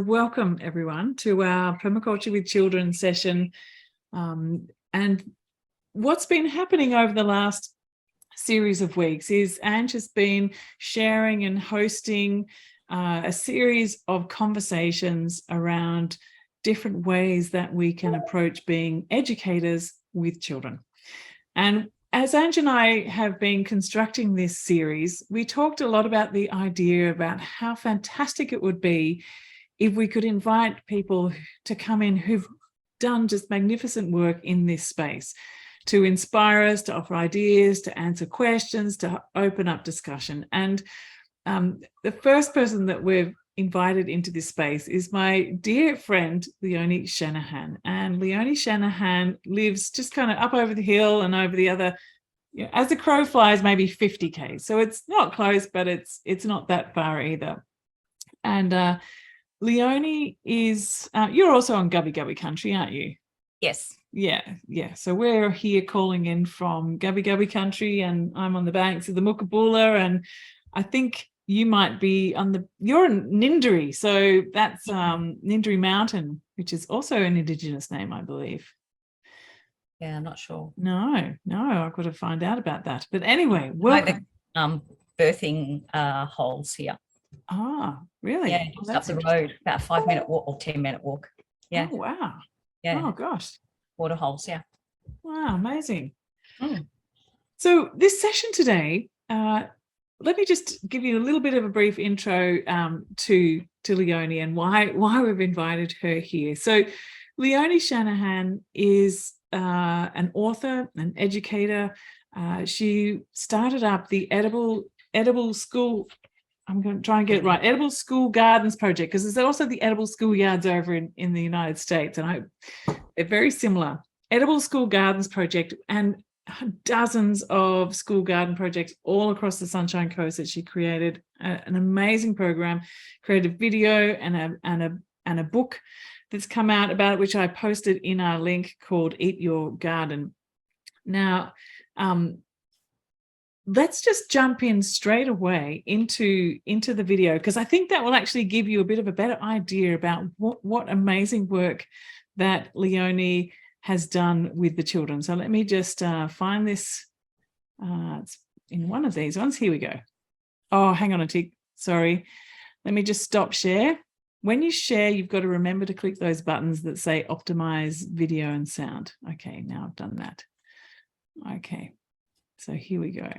welcome everyone to our Permaculture with Children session. And what's been happening over the last series of weeks is Ange has been sharing and hosting a series of conversations around different ways that we can approach being educators with children. And as Ange and I have been constructing this series, we talked a lot about the idea about how fantastic it would be if we could invite people to come in who've done just magnificent work in this space, to inspire us, to offer ideas, to answer questions, to open up discussion. And the first person that we've invited into this space is my dear friend, Leonie Shanahan. And Leonie Shanahan lives just kind of up over the hill and over the other, as the crow flies, maybe 50 k's. So it's not close, but it's not that far either. And Leonie is, you're also on Gubby country, aren't you? Yes. Yeah. So we're here calling in from Gubby country, and I'm on the banks of the Mookaboolra, and I think you might be you're in Nindari, so that's Nindari Mountain, which is also an Indigenous name, I believe. Yeah, I'm not sure. No, I've got to find out about that. But anyway, welcome. Birthing holes here. Ah, really? Yeah, just up the road, about a 5-minute walk or 10-minute walk. Yeah. Oh, wow. Yeah. Oh, gosh. Water holes, yeah. Wow, amazing. So this session today, let me just give you a little bit of a brief intro to Leonie and why we've invited her here. So Leonie Shanahan is an author, an educator. She started up the edible school. I'm going to try and get it right. Edible School Gardens Project, because there's also the edible schoolyards over in the United States, and they're very similar. Edible School Gardens Project, and dozens of school garden projects all across the Sunshine Coast that she created. An amazing program, created video and a book that's come out about it, which I posted in our link called Eat Your Garden. Now, let's just jump in straight away into the video, because I think that will actually give you a bit of a better idea about what amazing work that Leonie has done with the children. So let me just find this. It's in one of these ones. Here we go. Oh, hang on a tick. Sorry. Let me just stop share. When you share, you've got to remember to click those buttons that say optimize video and sound. Okay, now I've done that. Okay, so here we go.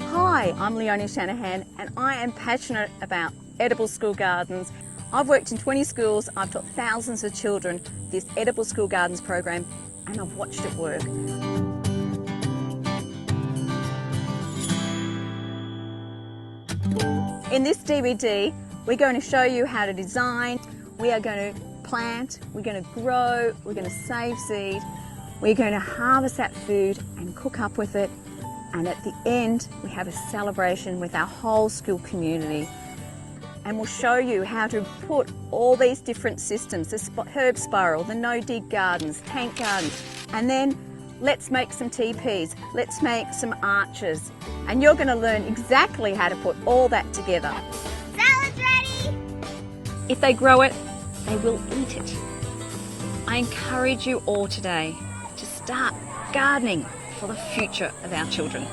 Hi, I'm Leonie Shanahan, and I am passionate about edible school gardens. I've worked in 20 schools, I've taught thousands of children this edible school gardens program, and I've watched it work. In this DVD, we're going to show you how to design, we are going to plant, we're going to grow, we're going to save seed, we're going to harvest that food and cook up with it. And at the end, we have a celebration with our whole school community. And we'll show you how to put all these different systems, the herb spiral, the no-dig gardens, tank gardens, and then let's make some teepees, let's make some arches. And you're gonna learn exactly how to put all that together. Salad's ready! If they grow it, they will eat it. I encourage you all today to start gardening for the future of our children.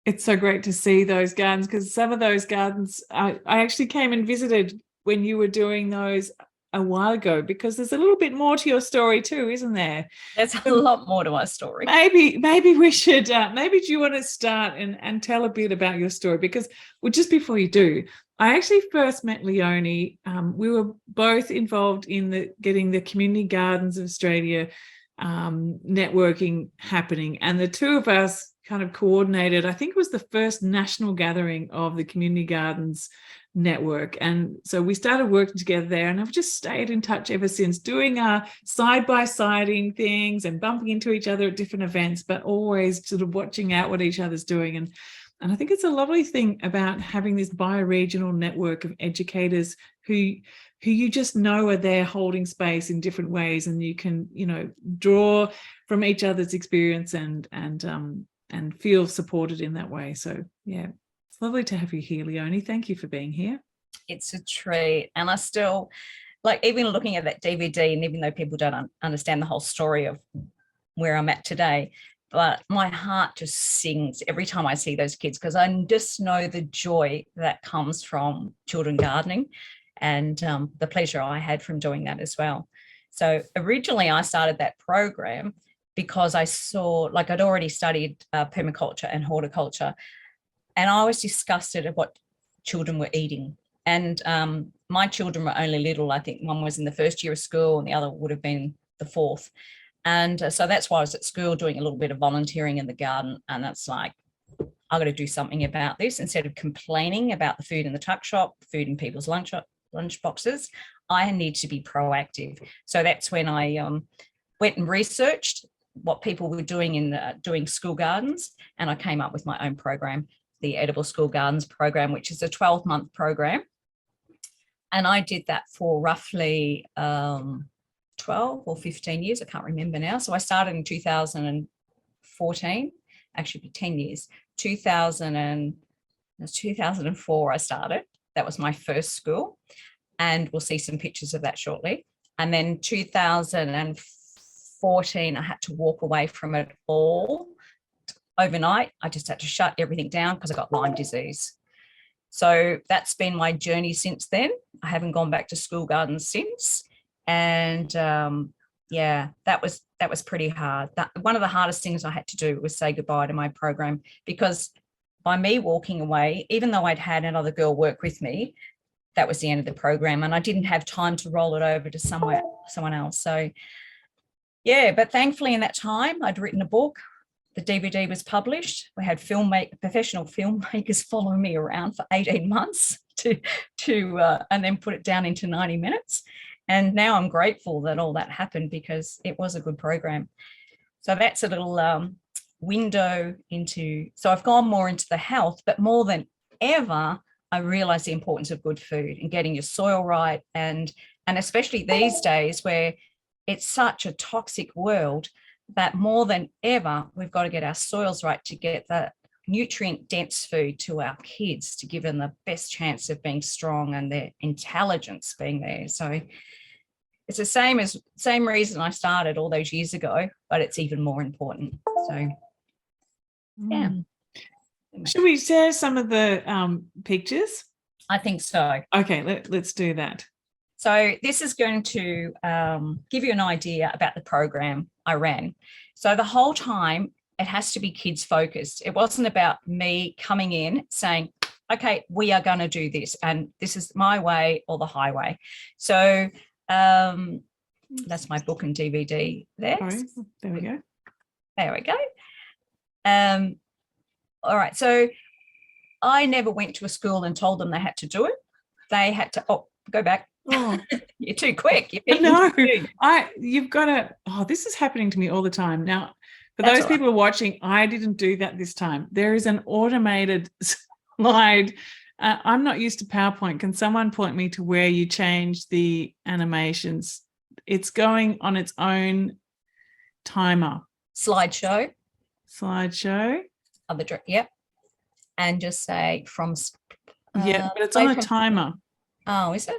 It's so great to see those gardens, because some of those gardens I actually came and visited when you were doing those a while ago, because there's a little bit more to your story too, isn't there? There's a lot more to our story. Maybe we should, maybe do you want to start and tell a bit about your story? Because, well, just before you do, I actually first met Leonie. We were both involved in getting the Community Gardens of Australia networking happening, and the two of us kind of coordinated, I think it was the first national gathering of the Community Gardens network. And so we started working together there, and I've just stayed in touch ever since, doing side-by-siding things and bumping into each other at different events, but always sort of watching out what each other's doing. And I think it's a lovely thing about having this bioregional network of educators who you just know are there holding space in different ways, and you can, you know, draw from each other's experience and feel supported in that way. So yeah, it's lovely to have you here, Leonie. Thank you for being here. It's a treat. And I still, like, even looking at that DVD, and even though people don't understand the whole story of where I'm at today, but my heart just sings every time I see those kids, because I just know the joy that comes from children gardening, and the pleasure I had from doing that as well. So originally I started that program because I saw, like, I'd already studied permaculture and horticulture, and I was disgusted at what children were eating. And my children were only little. I think one was in the first year of school and the other would have been the fourth. And so that's why I was at school doing a little bit of volunteering in the garden. And that's like, I've got to do something about this. Instead of complaining about the food in the tuck shop, food in people's lunch boxes, I need to be proactive. So that's when I went and researched what people were doing in doing school gardens. And I came up with my own program, the Edible School Gardens program, which is a 12-month program. And I did that for roughly 12 or 15 years. I can't remember now. So I started in 2014, actually 10 years. 2004 I started. That was my first school. And we'll see some pictures of that shortly. And then 2014, I had to walk away from it all. Overnight, I just had to shut everything down because I got Lyme disease. So that's been my journey since then. I haven't gone back to school gardens since. And yeah, that was pretty hard. One of the hardest things I had to do was say goodbye to my program, because by me walking away, even though I'd had another girl work with me, that was the end of the program, and I didn't have time to roll it over to someone else. So yeah, but thankfully in that time I'd written a book. The DVD was published. We had professional filmmakers following me around for 18 months to and then put it down into 90 minutes. And now I'm grateful that all that happened, because it was a good program. So that's a little window into, so I've gone more into the health, but more than ever, I realized the importance of good food and getting your soil right. And especially these days where it's such a toxic world, that more than ever, we've got to get our soils right to get that nutrient dense food to our kids, to give them the best chance of being strong and their intelligence being there. So it's the same reason I started all those years ago, but it's even more important. So yeah. Should we share some of the pictures? I think so. Okay, let's do that. So this is going to give you an idea about the program I ran. So the whole time it has to be kids focused. It wasn't about me coming in saying, okay, we are going to do this and this is my way or the highway. So that's my book and DVD there. Sorry, there we go. There we go. All right. So I never went to a school and told them they had to do it. They had to, go back. Oh. You're too quick. No, you've got to, this is happening to me all the time. Now, for those people watching, I didn't do that this time. There is an automated slide. I'm not used to PowerPoint. Can someone point me to where you change the animations? It's going on its own timer. Slideshow. Yep. And just say from. Yeah, but it's on a timer. Oh, is it?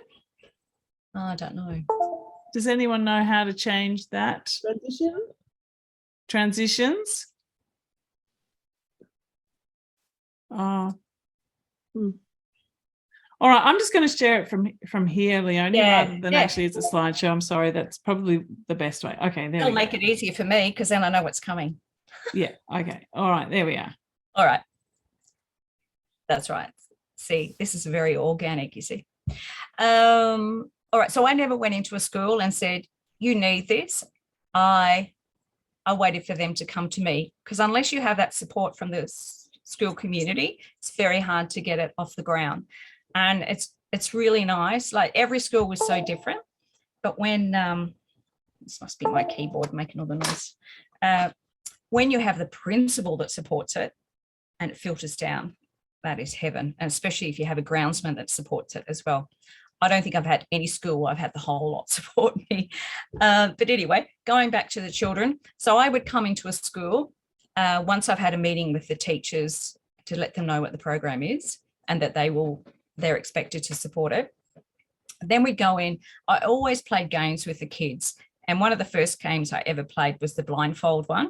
Oh, I don't know. Does anyone know how to change that? Transitions? Oh. All right, I'm just going to share it from here, Leonie, rather than actually it's a slideshow. I'm sorry, that's probably the best way. Okay, there It'll make it easier for me because then I know what's coming. Yeah, okay. All right, there we are. All right. That's right. See, this is very organic, you see. All right, so I never went into a school and said, you need this. I waited for them to come to me, because unless you have that support from the school community, it's very hard to get it off the ground. And it's really nice. Like every school was so different. But when, this must be my keyboard making all the noise. When you have the principal that supports it and it filters down, that is heaven. And especially if you have a groundsman that supports it as well. I don't think I've had any school I've had the whole lot support me. But anyway, going back to the children. So I would come into a school once I've had a meeting with the teachers to let them know what the program is and that they're expected to support it. Then we go in. I always played games with the kids. And one of the first games I ever played was the blindfold one.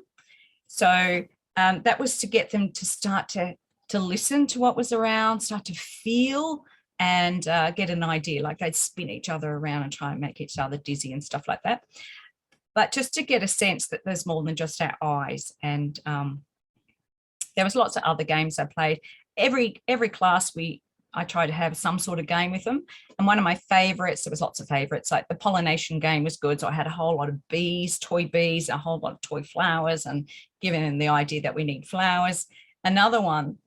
So that was to get them to start to listen to what was around, start to feel and get an idea. Like they'd spin each other around and try and make each other dizzy and stuff like that. But just to get a sense that there's more than just our eyes. And there was lots of other games I played. Every class I tried to have some sort of game with them. And one of my favorites, there was lots of favorites, like the pollination game was good. So I had a whole lot of bees, toy bees, a whole lot of toy flowers, and giving them the idea that we need flowers. Another one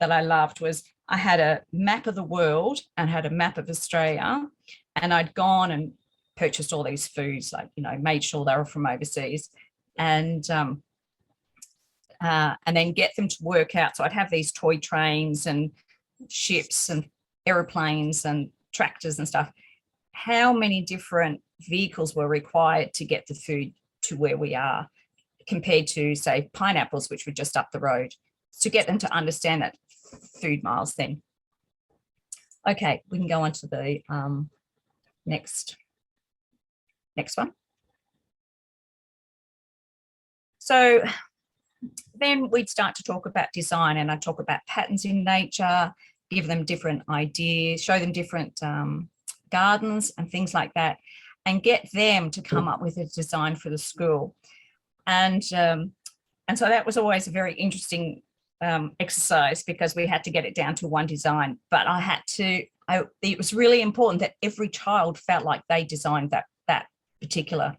that I loved was I had a map of the world and had a map of Australia, and I'd gone and purchased all these foods, like, you know, made sure they were from overseas, and then get them to work out. So I'd have these toy trains and ships and aeroplanes and tractors and stuff. How many different vehicles were required to get the food to where we are compared to, say, pineapples, which were just up the road, to get them to understand that food miles thing. Okay, we can go on to the next one. So then we'd start to talk about design, and I'd talk about patterns in nature, give them different ideas, show them different gardens and things like that, and get them to come up with a design for the school. And so that was always a very interesting exercise, because we had to get it down to one design. But it was really important that every child felt like they designed that particular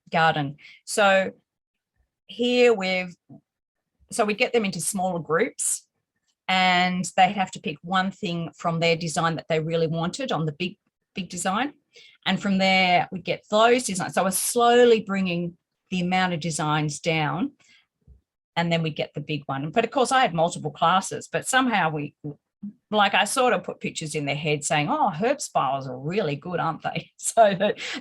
garden. So here we get them into smaller groups, and they'd have to pick one thing from their design that they really wanted on the big design. And from there, we get those designs. So I was slowly bringing the amount of designs down, and then we get the big one. But of course, I had multiple classes, but somehow I sort of put pictures in their head saying, oh, herb spirals are really good, aren't they? So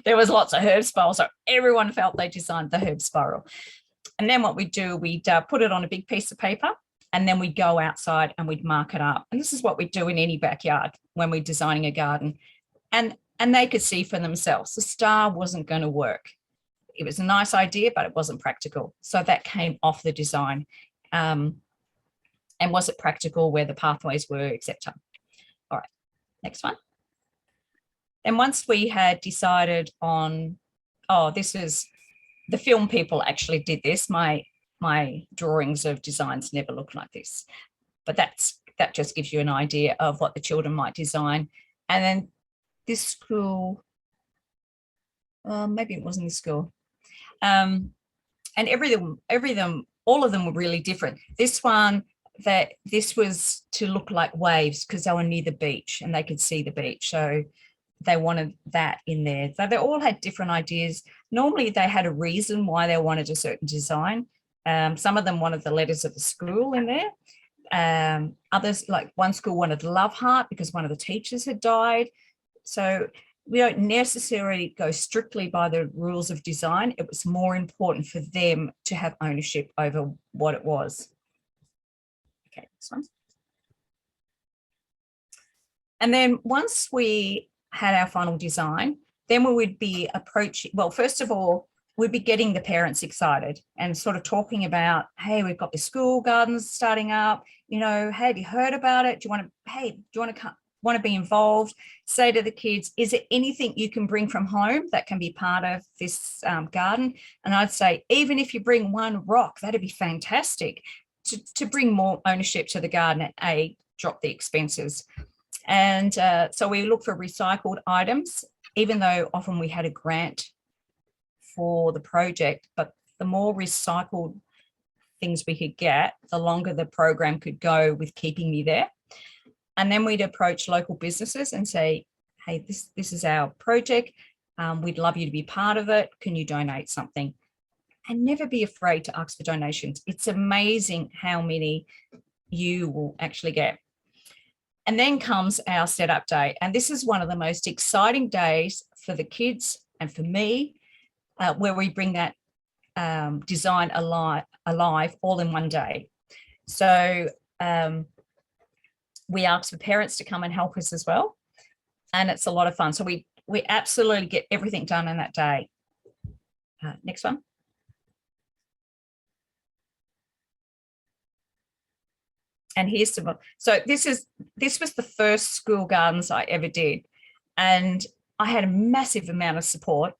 there was lots of herb spirals. So everyone felt they designed the herb spiral. And then what we'd do, we'd put it on a big piece of paper, and then we'd go outside and we'd mark it up. And this is what we do in any backyard when we're designing a garden. And they could see for themselves the star wasn't going to work. It was a nice idea, but it wasn't practical. So that came off the design. And was it practical where the pathways were, etc. All right, next one. And once we had decided on, this is, the film people actually did this. My drawings of designs never look like this, but that just gives you an idea of what the children might design. And then this school, maybe it wasn't this school, and all of them were really different. This was to look like waves because they were near the beach and they could see the beach, so they wanted that in there. So they all had different ideas. Normally they had a reason why they wanted a certain design. Some of them wanted the letters of the school in there. Others, like one school, wanted the love heart because one of the teachers had died. So we don't necessarily go strictly by the rules of design. It was more important for them to have ownership over what it was. Okay, this one. And then once we had our final design, then we would be approaching, well, first of all, we'd be getting the parents excited and sort of talking about, hey, we've got the school gardens starting up, you know, hey, have you heard about it? Do you want to be involved? Say to the kids, is there anything you can bring from home that can be part of this garden? And I'd say, even if you bring one rock, that'd be fantastic to bring more ownership to the garden and drop the expenses. And so we look for recycled items, even though often we had a grant for the project, but the more recycled things we could get, the longer the program could go with keeping me there. And then we'd approach local businesses and say, hey, this is our project. We'd love you to be part of it. Can you donate something? And never be afraid to ask for donations. It's amazing how many you will actually get. And then comes our setup day. And this is one of the most exciting days for the kids and for me, where we bring that design alive all in one day. So we ask for parents to come and help us as well. And it's a lot of fun. So we absolutely get everything done in that day. Next one. And here's some. So this was the first school gardens I ever did. And I had a massive amount of support.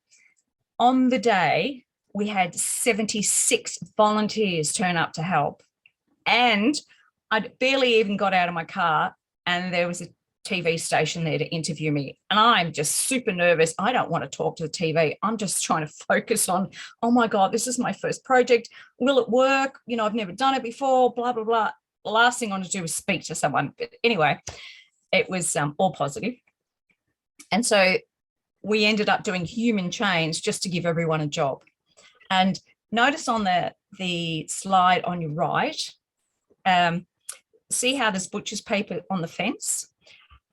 On the day, we had 76 volunteers turn up to help. And I barely even got out of my car and there was a TV station there to interview me. And I'm just super nervous. I don't want to talk to the TV. I'm just trying to focus on, oh my God, this is my first project. Will it work? You know, I've never done it before, blah, blah, blah. The last thing I want to do is speak to someone. But anyway, it was all positive. And so we ended up doing human change just to give everyone a job. And notice on the slide on your right, see how there's butcher's paper on the fence?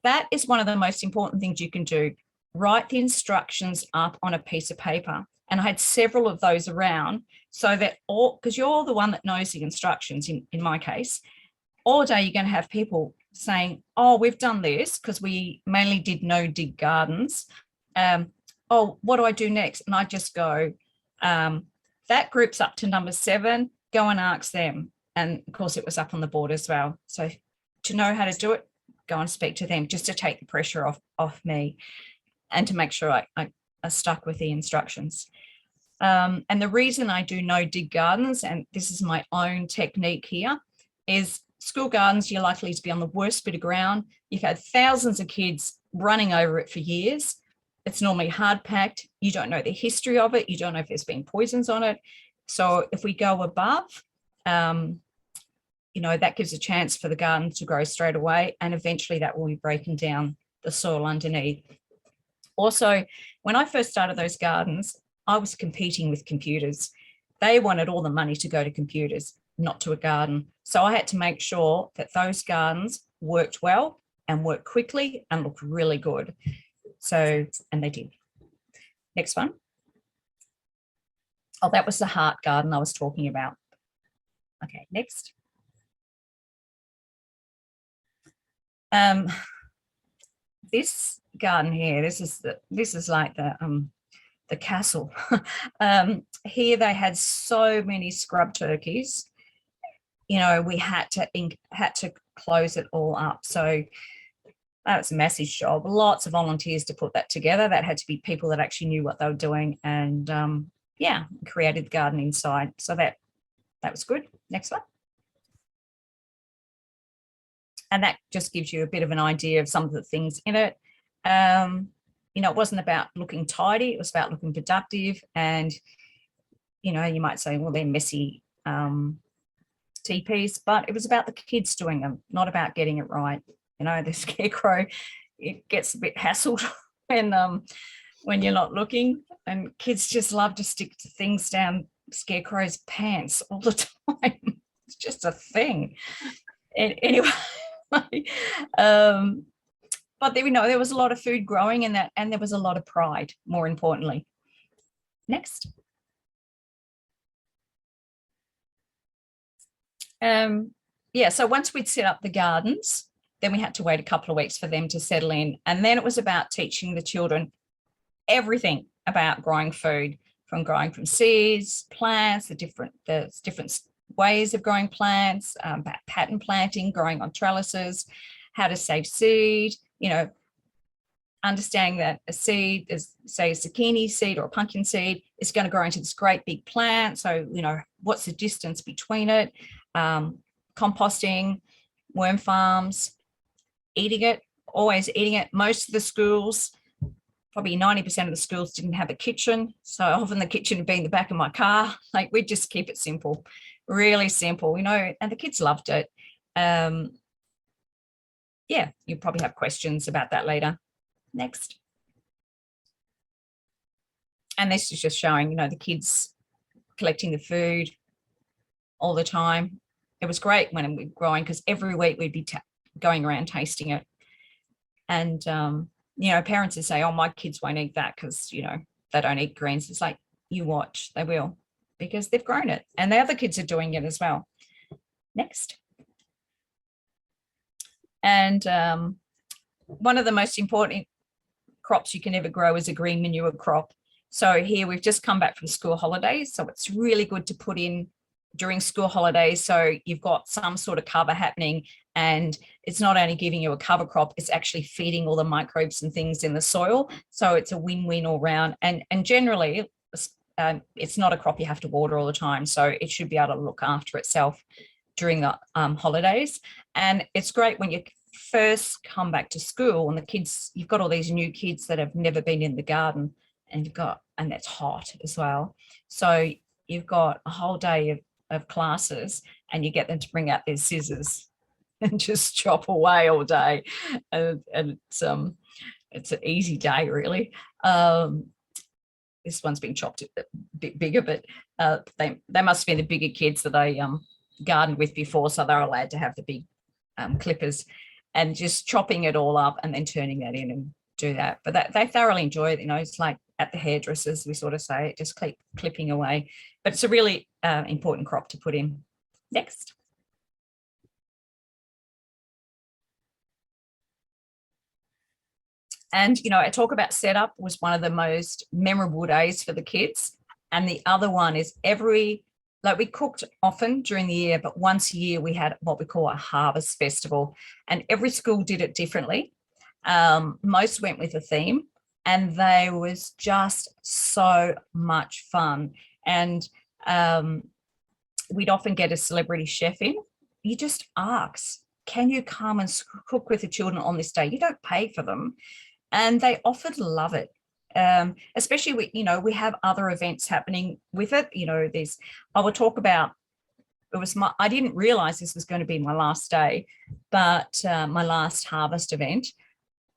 That is one of the most important things you can do. Write the instructions up on a piece of paper. And I had several of those around so that because you're the one that knows the instructions in my case, all day you're going to have people saying, oh, we've done this because we mainly did no dig gardens. Oh, what do I do next? And I just go, that group's up to number 7, go and ask them. And of course it was up on the board as well. So to know how to do it, go and speak to them just to take the pressure off me and to make sure I stuck with the instructions. And the reason I do no dig gardens, and this is my own technique here, is school gardens, you're likely to be on the worst bit of ground. You've had thousands of kids running over it for years. It's normally hard packed. You don't know the history of it. You don't know if there's been poisons on it. So if we go above, you know, that gives a chance for the garden to grow straight away. And eventually that will be breaking down the soil underneath. Also, when I first started those gardens, I was competing with computers. They wanted all the money to go to computers, not to a garden. So I had to make sure that those gardens worked well and worked quickly and looked really good. So, and they did. Next one. Oh, that was the heart garden I was talking about. Okay, next. This garden here, this is like the castle. Here they had so many scrub turkeys. You know, we had to close it all up. So that was a massive job. Lots of volunteers to put that together. That had to be people that actually knew what they were doing, and yeah, created the garden inside. So that was good. Next one. And that just gives you a bit of an idea of some of the things in it. You know, it wasn't about looking tidy, it was about looking productive. And, you know, you might say, well, they're messy TPs, but it was about the kids doing them, not about getting it right. You know, the scarecrow, it gets a bit hassled when you're not looking, and kids just love to stick to things down scarecrow's pants all the time. It's just a thing. And anyway, but there, you know, there was a lot of food growing in that, and there was a lot of pride, more importantly. Next. Yeah, so once we'd set up the gardens, then we had to wait a couple of weeks for them to settle in. And then it was about teaching the children everything about growing food, from growing from seeds, plants, the different ways of growing plants, pattern planting, growing on trellises, how to save seed, you know, understanding that a seed is, say, a zucchini seed or a pumpkin seed, is going to grow into this great big plant. So, you know, what's the distance between it? Composting, worm farms, eating it, always eating it. Most of the schools, probably 90% of the schools, didn't have a kitchen. So often the kitchen would be in the back of my car. Like, we just keep it simple, really simple, you know, and the kids loved it. Yeah, you probably have questions about that later. Next. And this is just showing, you know, the kids collecting the food all the time. It was great when we were growing, because every week we'd be going around tasting it. And, parents would say, oh, my kids won't eat that because, they don't eat greens. It's like, you watch, they will, because they've grown it and the other kids are doing it as well. Next. And one of the most important crops you can ever grow is a green manure crop. So here we've just come back from school holidays. So it's really good to put in during school holidays. So you've got some sort of cover happening, and it's not only giving you a cover crop, it's actually feeding all the microbes and things in the soil. So it's a win-win all round. And generally, it's not a crop you have to water all the time. So it should be able to look after itself during the holidays. And it's great when you first come back to school and the kids, you've got all these new kids that have never been in the garden, and and it's hot as well. So you've got a whole day of classes and you get them to bring out their scissors and just chop away all day. And it's an easy day, really. This one's been chopped a bit bigger, but they must have been the bigger kids that I gardened with before, so they're allowed to have the big clippers, and just chopping it all up and then turning that in and do that. But they thoroughly enjoy it. It's like at the hairdressers, we sort of say, just clipping away. But it's a really important crop to put in. Next. And, I talk about setup was one of the most memorable days for the kids. And the other one is we cooked often during the year, but once a year we had what we call a harvest festival, and every school did it differently. Most went with a theme, and they was just so much fun. And we'd often get a celebrity chef in. You just ask, can you come and cook with the children on this day? You don't pay for them. And they often love it. Especially we have other events happening with it. I will talk about, I didn't realize this was going to be my last day, but my last harvest event.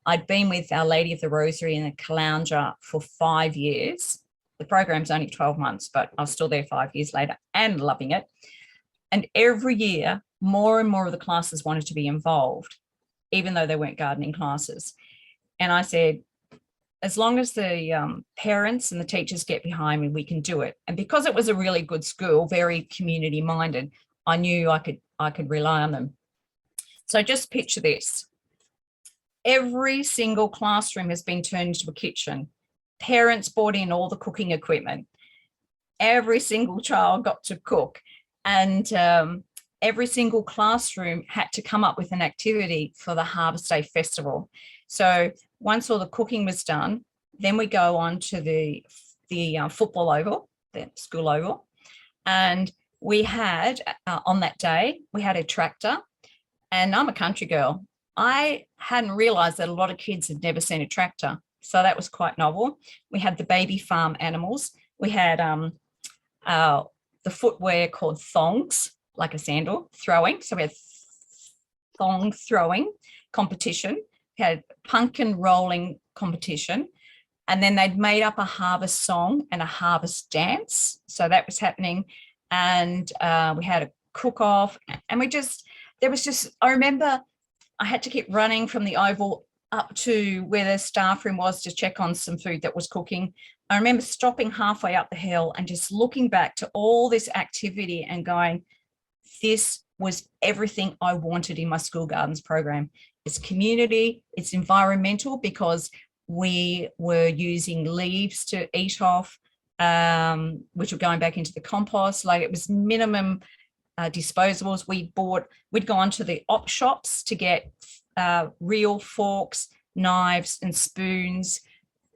I'd been with Our Lady of the Rosary in the Caloundra for 5 years. The program's only 12 months, but I was still there 5 years later and loving it. And every year, more and more of the classes wanted to be involved, even though they weren't gardening classes. And I said, as long as the parents and the teachers get behind me, we can do it. And because it was a really good school, very community minded, I knew I could rely on them. So just picture this. Every single classroom has been turned into a kitchen. Parents brought in all the cooking equipment. Every single child got to cook. And every single classroom had to come up with an activity for the Harvest Day Festival. So once all the cooking was done, then we go on to the football oval, the school oval. And we had, on that day, we had a tractor. And I'm a country girl. I hadn't realised that a lot of kids had never seen a tractor. So that was quite novel. We had the baby farm animals. We had the footwear called thongs, like a sandal, throwing. So we had thong throwing competition. We had pumpkin rolling competition. And then they'd made up a harvest song and a harvest dance. So that was happening. And we had a cook-off. And I remember I had to keep running from the oval up to where the staff room was to check on some food that was cooking. I remember stopping halfway up the hill and just looking back to all this activity and going, this was everything I wanted in my school gardens program. It's community, it's environmental, because we were using leaves to eat off, which were going back into the compost. Like, it was minimum disposables. We'd gone to the op shops to get real forks, knives and spoons,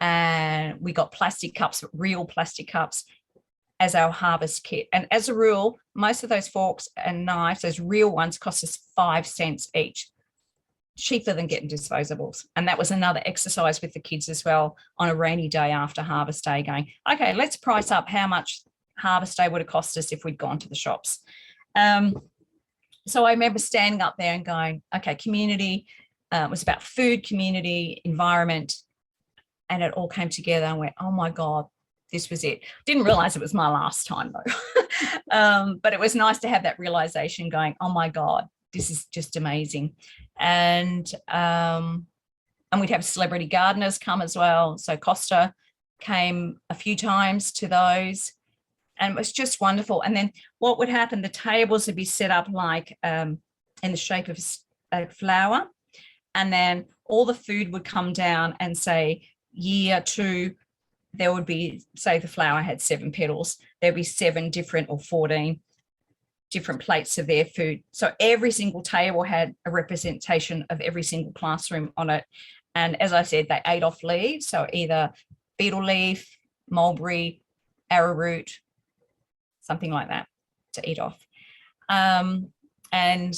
and we got plastic cups, real plastic cups, as our harvest kit. And as a rule, most of those forks and knives, those real ones, cost us 5 cents each, cheaper than getting disposables. And that was another exercise with the kids as well on a rainy day after Harvest Day, going, okay, let's price up how much Harvest Day would have cost us if we'd gone to the shops. So I remember standing up there and going, okay, community, it was about food, community, environment, and it all came together. And went, oh my God, this was it. Didn't realize it was my last time though. But it was nice to have that realization going, oh my God, this is just amazing. And we'd have celebrity gardeners come as well. So Costa came a few times to those, and it was just wonderful. And then what would happen, the tables would be set up like in the shape of a flower, and then all the food would come down, and say year 2, there would be, say the flower had 7 petals, there'd be 7 different or 14 different plates of their food. So every single table had a representation of every single classroom on it. And as I said, they ate off leaves, so either beetle leaf, mulberry, arrowroot, something like that to eat off. And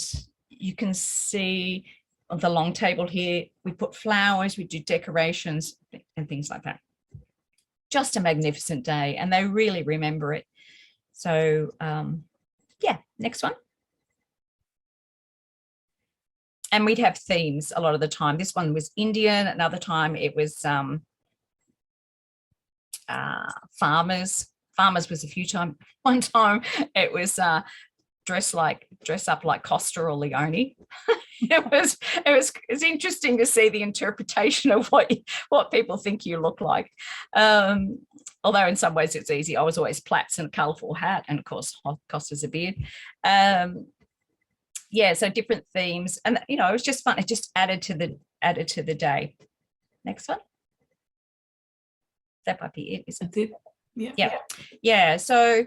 you can see on the long table here, we put flowers, we do decorations and things like that. Just a magnificent day, and they really remember it. So yeah, next one. And we'd have themes a lot of the time. This one was Indian, another time it was farmers. Farmers was a few times. One time it was dress up like Costa or Leonie. It's interesting to see the interpretation of what people think you look like. Although in some ways it's easy. I was always plaits and a colourful hat, and of course Costa's a beard. Yeah, so different themes, and it was just fun. It just added to the day. Next one. That might be it, isn't it? Yeah. So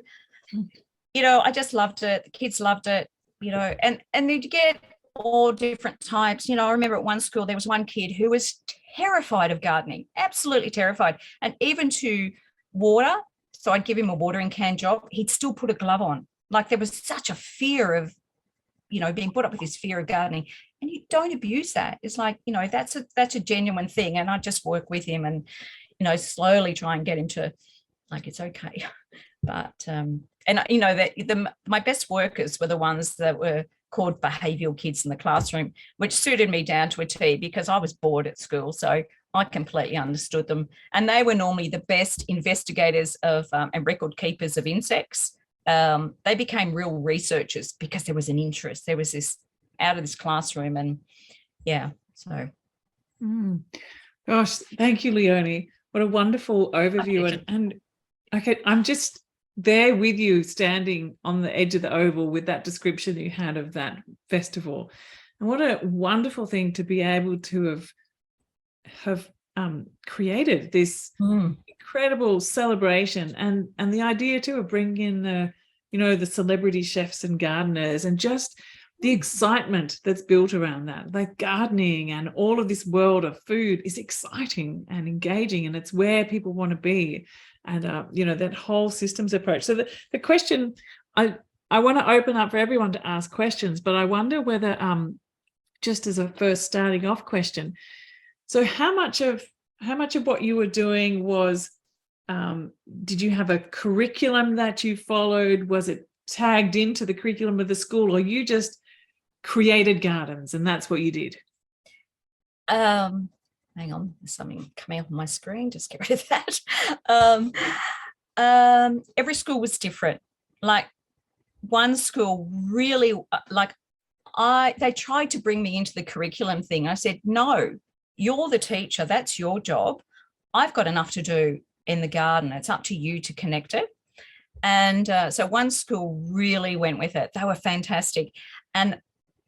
I just loved it. The kids loved it. And you'd get all different types. I remember at one school there was one kid who was terrified of gardening, absolutely terrified, and even to water. So I'd give him a watering can job, he'd still put a glove on. Like, there was such a fear of being brought up with this fear of gardening, and you don't abuse that. It's like, that's a genuine thing. And I just work with him and, slowly try and get him to, like, it's okay. But, my best workers were the ones that were called behavioural kids in the classroom, which suited me down to a T, because I was bored at school. So I completely understood them. And they were normally the best investigators of and record keepers of insects. They became real researchers because there was an interest. There was this out of this classroom, and yeah, so. Gosh, thank you, Leonie. What a wonderful overview. And okay, I'm just there with you, standing on the edge of the oval with that description you had of that festival. And what a wonderful thing to be able to have created this incredible celebration, and the idea too of bringing in the celebrity chefs and gardeners, and just the excitement that's built around that. Like, gardening and all of this world of food is exciting and engaging, and it's where people want to be. And that whole systems approach. So the question, I want to open up for everyone to ask questions, but I wonder whether just as a first starting off question, so how much of what you were doing was, did you have a curriculum that you followed? Was it tagged into the curriculum of the school, or you just created gardens and that's what you did? Hang on, there's something coming up on my screen. Just get rid of that. Every school was different. Like, one school really, they tried to bring me into the curriculum thing. I said, no, you're the teacher. That's your job. I've got enough to do in the garden. It's up to you to connect it. And so one school really went with it. They were fantastic. And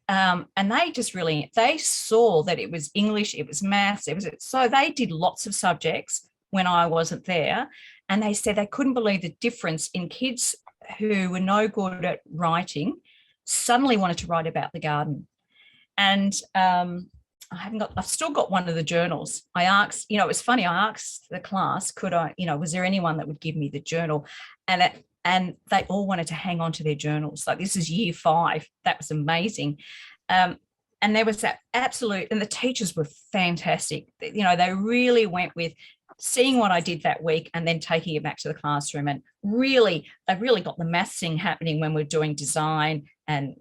they saw that it was English, it was maths, so they did lots of subjects when I wasn't there. And they said they couldn't believe the difference in kids who were no good at writing suddenly wanted to write about the garden. And I've still got one of the journals. I asked, it was funny, I asked the class, could I, was there anyone that would give me the journal? And they all wanted to hang on to their journals. Like, this is year 5. That was amazing. And there was that absolute, and the teachers were fantastic. They really went with seeing what I did that week and then taking it back to the classroom. And they really got the maths thing happening when we're doing design, and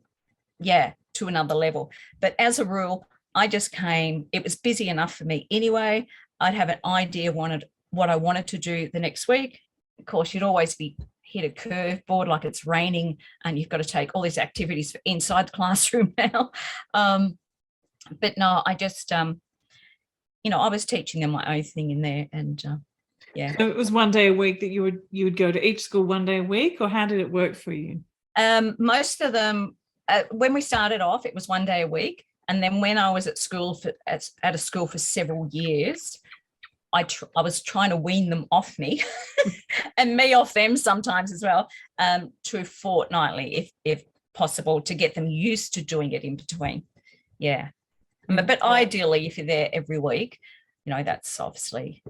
yeah, to another level. But as a rule, I just came, it was busy enough for me anyway. I'd have an idea what I wanted to do the next week. Of course, you'd always be hit a curveball, like it's raining and you've got to take all these activities for inside the classroom now. But no, I just, I was teaching them my own thing in there, and yeah. So it was one day a week that you would go to each school one day a week, or how did it work for you? Most of them, when we started off, it was one day a week. And then when I was at school at a school for several years, I was trying to wean them off me and me off them sometimes as well, to fortnightly, if possible, to get them used to doing it in between. Yeah. But ideally, if you're there every week, that's obviously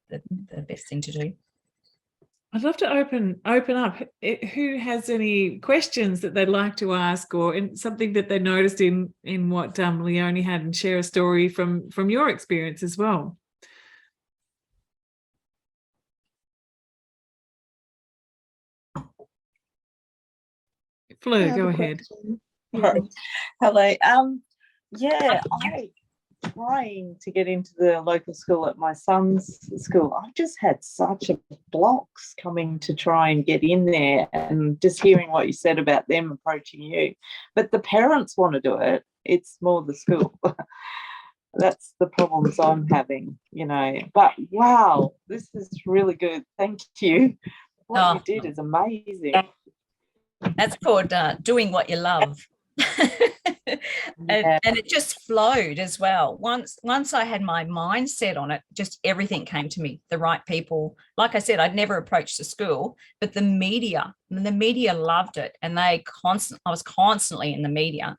the best thing to do. I'd love to open up. Who has any questions that they'd like to ask, or something that they noticed in what Leonie had, and share a story from your experience as well. Fleur, go ahead. Hello. Yeah, I'm trying to get into the local school at my son's school. I've just had such a blocks coming to try and get in there, and just hearing what you said about them approaching you. But the parents want to do it. It's more the school. That's the problems I'm having, But wow, this is really good. Thank you. What you did is amazing. That's called doing what you love. and it just flowed as well. Once I had my mind set on it, just everything came to me, the right people. Like I said, I'd never approached the school, but the media loved it, and I was constantly in the media,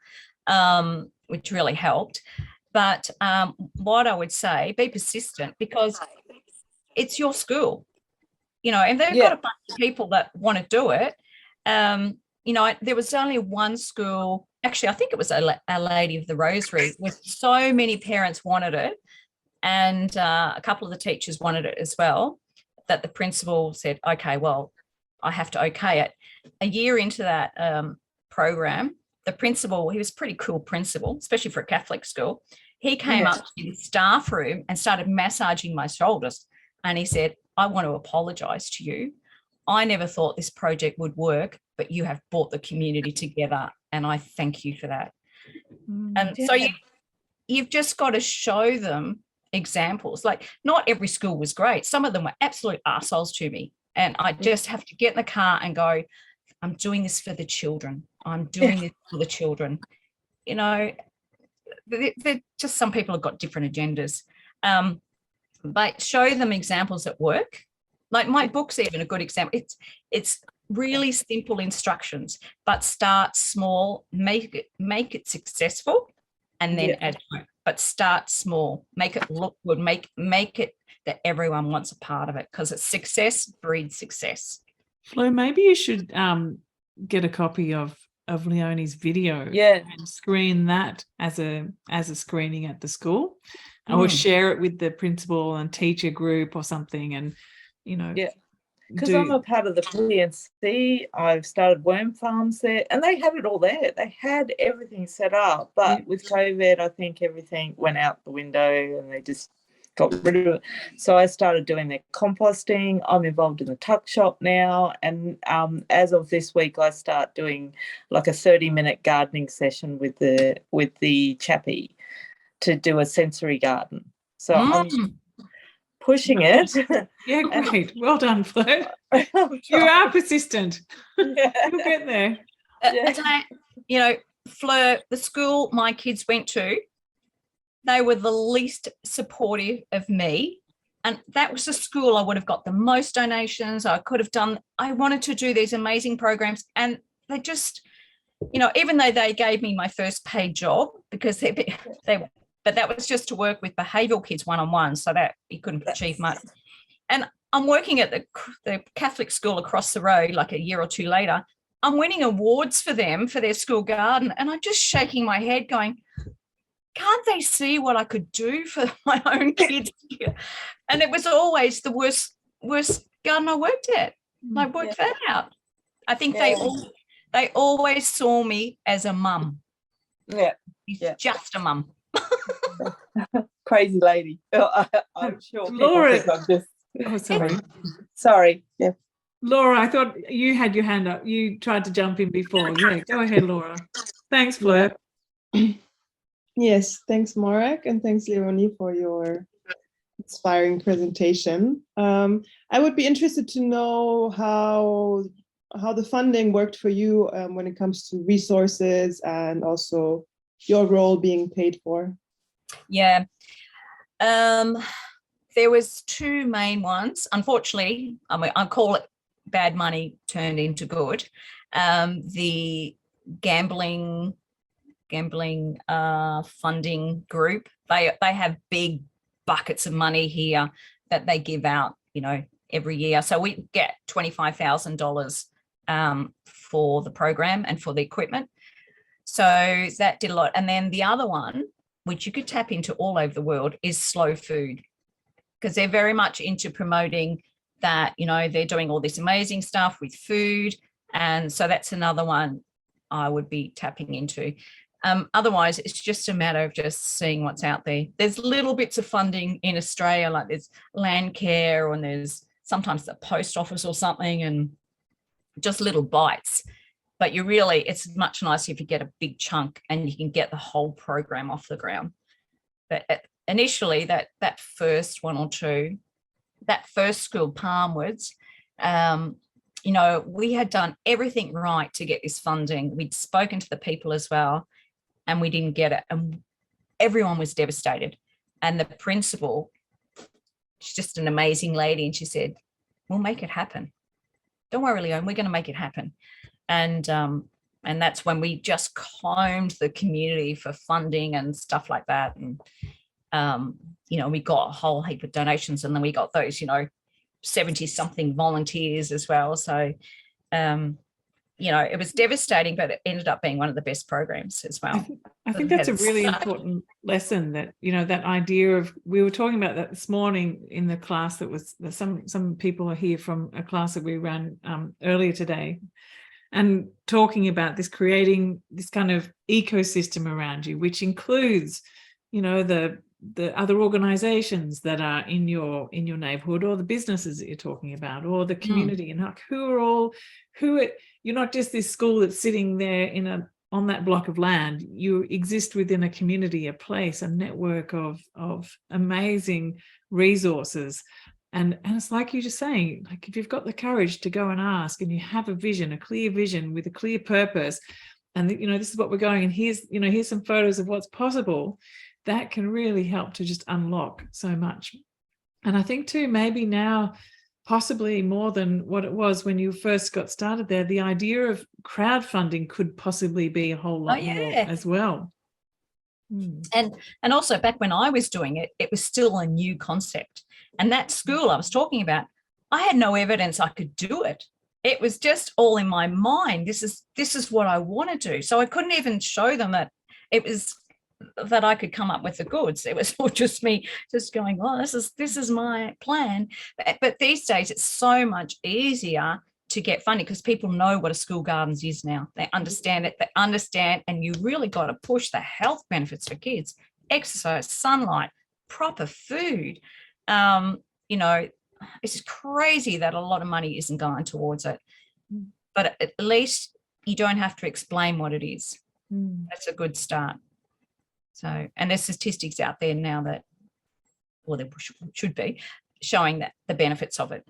which really helped. But what I would say, be persistent, because it's your school, and they've got a bunch of people that want to do it. There was only one school, actually, I think it was a Lady of the Rosary, with so many parents wanted it, and a couple of the teachers wanted it as well, that the principal said, okay, well, I have to okay it. A year into that program, the principal, he was a pretty cool principal, especially for a Catholic school. He came up to the staff room and started massaging my shoulders. And he said, I want to apologize to you. I never thought this project would work, but you have brought the community together, and I thank you for that. And so you've just got to show them examples. Like, not every school was great. Some of them were absolute arseholes to me. And I just have to get in the car and go, I'm doing this for the children. I'm doing this for the children. They're just, some people have got different agendas. But show them examples at work. Like, my book's even a good example. It's really simple instructions, but start small, make it successful, and then add to it. But start small, make it look good, make it that everyone wants a part of it, because it's success breeds success. Flo, maybe you should get a copy of Leonie's video, and screen that as a screening at the school, or share it with the principal and teacher group or something, and because I'm a part of the PNC. I've started worm farms there, and they had it all there. They had everything set up, but with COVID, I think everything went out the window, and they just got rid of it. So I started doing their composting. I'm involved in the tuck shop now, and as of this week, I start doing like a 30-minute gardening session with the chappie to do a sensory garden. So I'm pushing it. Yeah, great. Well done, Flo. You are persistent. You'll get there. Fleur, the school my kids went to, they were the least supportive of me. And that was the school I would have got the most donations. I wanted to do these amazing programs. And they just, even though they gave me my first paid job, because but that was just to work with behavioural kids one-on-one, so that you couldn't achieve much. And I'm working at the Catholic school across the road, like a year or two later. I'm winning awards for them for their school garden, and I'm just shaking my head going, can't they see what I could do for my own kids here? And it was always the worst garden I worked at. I worked that out. I think they always saw me as a mum. She's just a mum. Crazy lady. I'm sure. Laura. Think I'm just... Oh, sorry. Sorry. Yeah. Laura, I thought you had your hand up. You tried to jump in before. Yeah, go ahead, Laura. Thanks, Fleur. Yes, thanks, Morag, and thanks, Leonie, for your inspiring presentation. I would be interested to know how the funding worked for you when it comes to resources and also your role being paid for. Yeah. There was two main ones. Unfortunately, I call it bad money turned into good. The gambling funding group, they have big buckets of money here that they give out, every year. So we get $25,000 for the program and for the equipment. So that did a lot. And then the other one, which you could tap into all over the world, is slow food, because they're very much into promoting that, they're doing all this amazing stuff with food. And so that's another one I would be tapping into. Otherwise, it's just a matter of just seeing what's out there. There's little bits of funding in Australia, like there's Landcare, and there's sometimes the post office or something, and just little bites. But it's much nicer if you get a big chunk and you can get the whole program off the ground. But initially, that first one or two, that first school, Palmwoods, we had done everything right to get this funding. We'd spoken to the people as well, and we didn't get it. And everyone was devastated. And the principal, she's just an amazing lady, and she said, "We'll make it happen. Don't worry, Leon, we're going to make it happen." And that's when we just combed the community for funding and stuff like that. And, we got a whole heap of donations, and then we got those, 70 something volunteers as well. So, it was devastating, but it ended up being one of the best programs as well. I think that's a really important lesson, that, that idea of, we were talking about that this morning in the class that was, some people are here from a class that we ran earlier today, and talking about this, creating this kind of ecosystem around you, which includes, the other organizations that are in your neighborhood, or the businesses that you're talking about, or the community, and you're not just this school that's sitting there on that block of land. You exist within a community, a place, a network of amazing resources. And it's like you're just saying, like, if you've got the courage to go and ask, and you have a vision, a clear vision with a clear purpose, and this is what we're going, and here's some photos of what's possible, that can really help to just unlock so much. And I think too, maybe now, possibly more than what it was when you first got started there, the idea of crowdfunding could possibly be a whole lot more as well. And also, back when I was doing it, it was still a new concept. And that school I was talking about, I had no evidence I could do it. It was just all in my mind. This is what I want to do. So I couldn't even show them that that I could come up with the goods. It was all just me just going, "Oh, this is my plan." But these days it's so much easier to get funding, because people know what a school gardens is now. They understand it. They understand, and you really got to push the health benefits for kids: exercise, sunlight, proper food. It's crazy that a lot of money isn't going towards it. But at least you don't have to explain what it is. That's a good start. So, and there's statistics out there now that, well, there should be, showing that the benefits of it.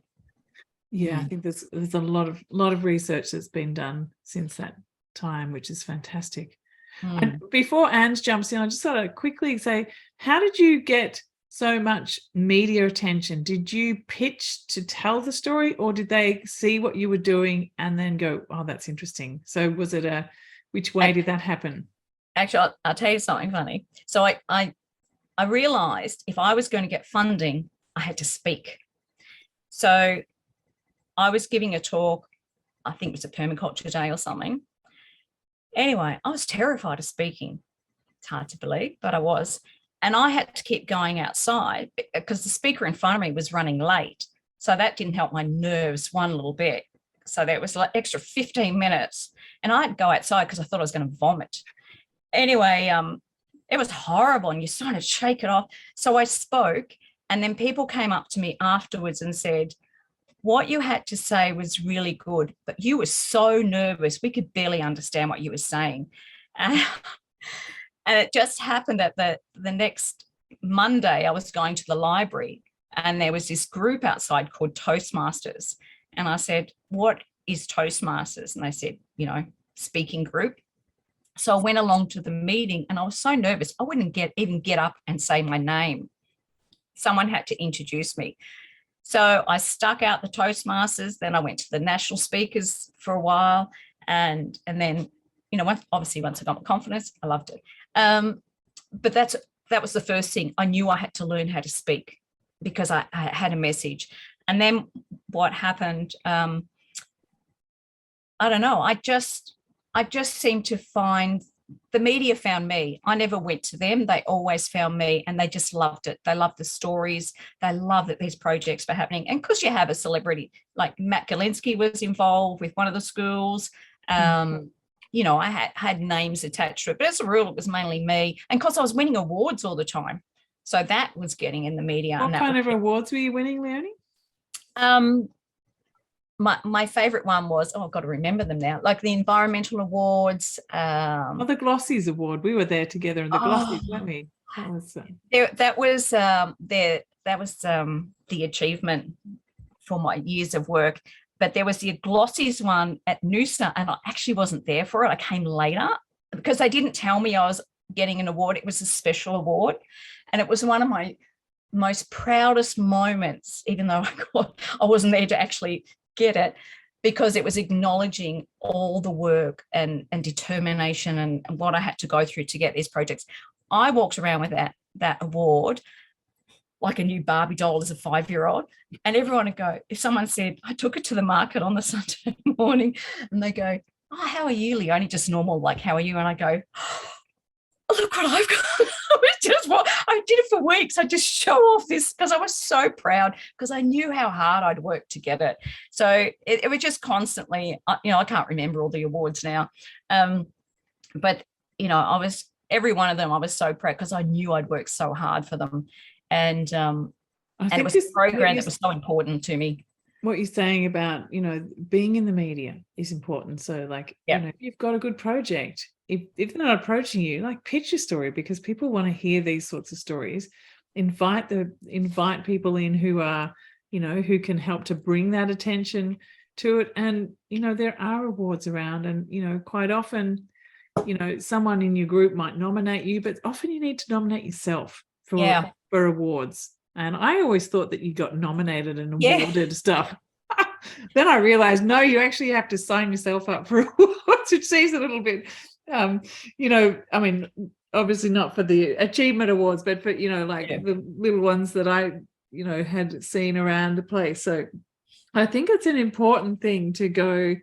Yeah, I think there's a lot of research that's been done since that time, which is fantastic. And before Ange jumps in, I just thought I'd quickly say, how did you get so much media attention? Did you pitch to tell the story, or did they see what you were doing and then go, "Oh, that's interesting"? So was it which way did that happen? Actually, I'll tell you something funny. So I realized if I was going to get funding, I had to speak. So I was giving a talk, I think it was a Permaculture Day or something. Anyway, I was terrified of speaking. It's hard to believe, but I was. And I had to keep going outside because the speaker in front of me was running late. So that didn't help my nerves one little bit. So there was like extra 15 minutes. And I'd go outside because I thought I was going to vomit. Anyway, it was horrible, and you sort of shake it off. So I spoke, and then people came up to me afterwards and said, what you had to say was really good, but you were so nervous. We could barely understand what you were saying. And it just happened that the next Monday I was going to the library and there was this group outside called Toastmasters. And I said, what is Toastmasters? And they said, speaking group. So I went along to the meeting and I was so nervous. I wouldn't even get up and say my name. Someone had to introduce me. So I stuck out the Toastmasters. Then I went to the national speakers for a while. And then, once I got my confidence, I loved it. But that was the first thing. I knew I had to learn how to speak because I had a message. And then what happened, I don't know, I just seemed to find, the media found me. I never went to them. They always found me and they just loved it. They loved the stories. They loved that these projects were happening. And because you have a celebrity, like Matt Galinsky was involved with one of the schools, I had names attached to it, but as a rule, it was mainly me. And because I was winning awards all the time. So that was getting in the media. What kind of awards were you winning, Leonie? My favorite one was, I've got to remember them now, like the environmental awards. The Glossies Award. We were there together in the Glossies, weren't we? That was the achievement for my years of work. But there was the Glossies one at Noosa, and I actually wasn't there for it. I came later because they didn't tell me I was getting an award. It was a special award, and it was one of my most proudest moments, even though I wasn't there to actually get it, because it was acknowledging all the work and determination and what I had to go through to get these projects. I walked around with that award like a new Barbie doll as a 5-year-old. And everyone would go, if someone said, I took it to the market on the Sunday morning, and they go, oh, how are you, Leonie? Just normal, like, how are you? And I go, oh, look what I've got. I did it for weeks. I just show off this because I was so proud because I knew how hard I'd worked to get it. So it was just constantly, I can't remember all the awards now. But, every one of them, I was so proud because I knew I'd worked so hard for them. And it was a program that was so important to me. What you're saying about, being in the media is important. So like, if you've got a good project, if they're not approaching you, like pitch your story, because people want to hear these sorts of stories. Invite people in who are, who can help to bring that attention to it. And, there are awards around, and, quite often, someone in your group might nominate you, but often you need to nominate yourself for awards. And I always thought that you got nominated and awarded stuff. Then I realized, no, you actually have to sign yourself up for awards, which seems a little bit, obviously not for the achievement awards, but for, the little ones that I, had seen around the place. So I think it's an important thing to go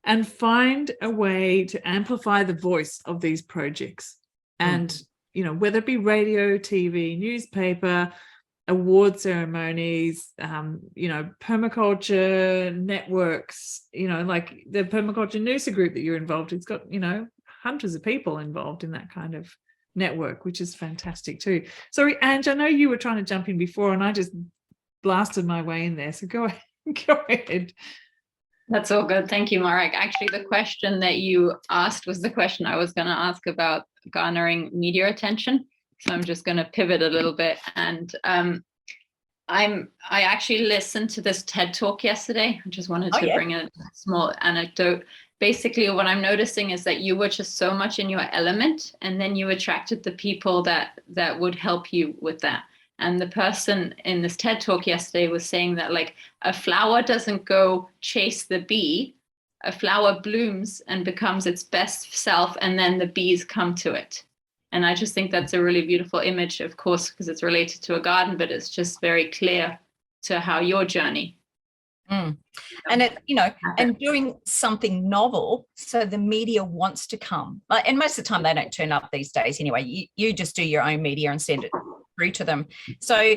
and find a way to amplify the voice of these projects. And, whether it be radio, TV, newspaper, award ceremonies, permaculture networks, like the Permaculture Noosa group that you're involved in, it's got, hundreds of people involved in that kind of network, which is fantastic too. Sorry, Ange, I know you were trying to jump in before and I just blasted my way in there. So go ahead. That's all good. Thank you, Morag. Actually, the question that you asked was the question I was going to ask about garnering media attention. So I'm just going to pivot a little bit. And I actually listened to this TED Talk yesterday. I just wanted to bring a small anecdote. Basically, what I'm noticing is that you were just so much in your element, and then you attracted the people that would help you with that. And the person in this TED Talk yesterday was saying that, like, a flower doesn't go chase the bee. A flower blooms and becomes its best self, and then the bees come to it. And I just think that's a really beautiful image, of course, because it's related to a garden, but it's just very clear to how your journey. And and doing something novel, so the media wants to come. And most of the time they don't turn up these days anyway. You just do your own media and send it through to them. So,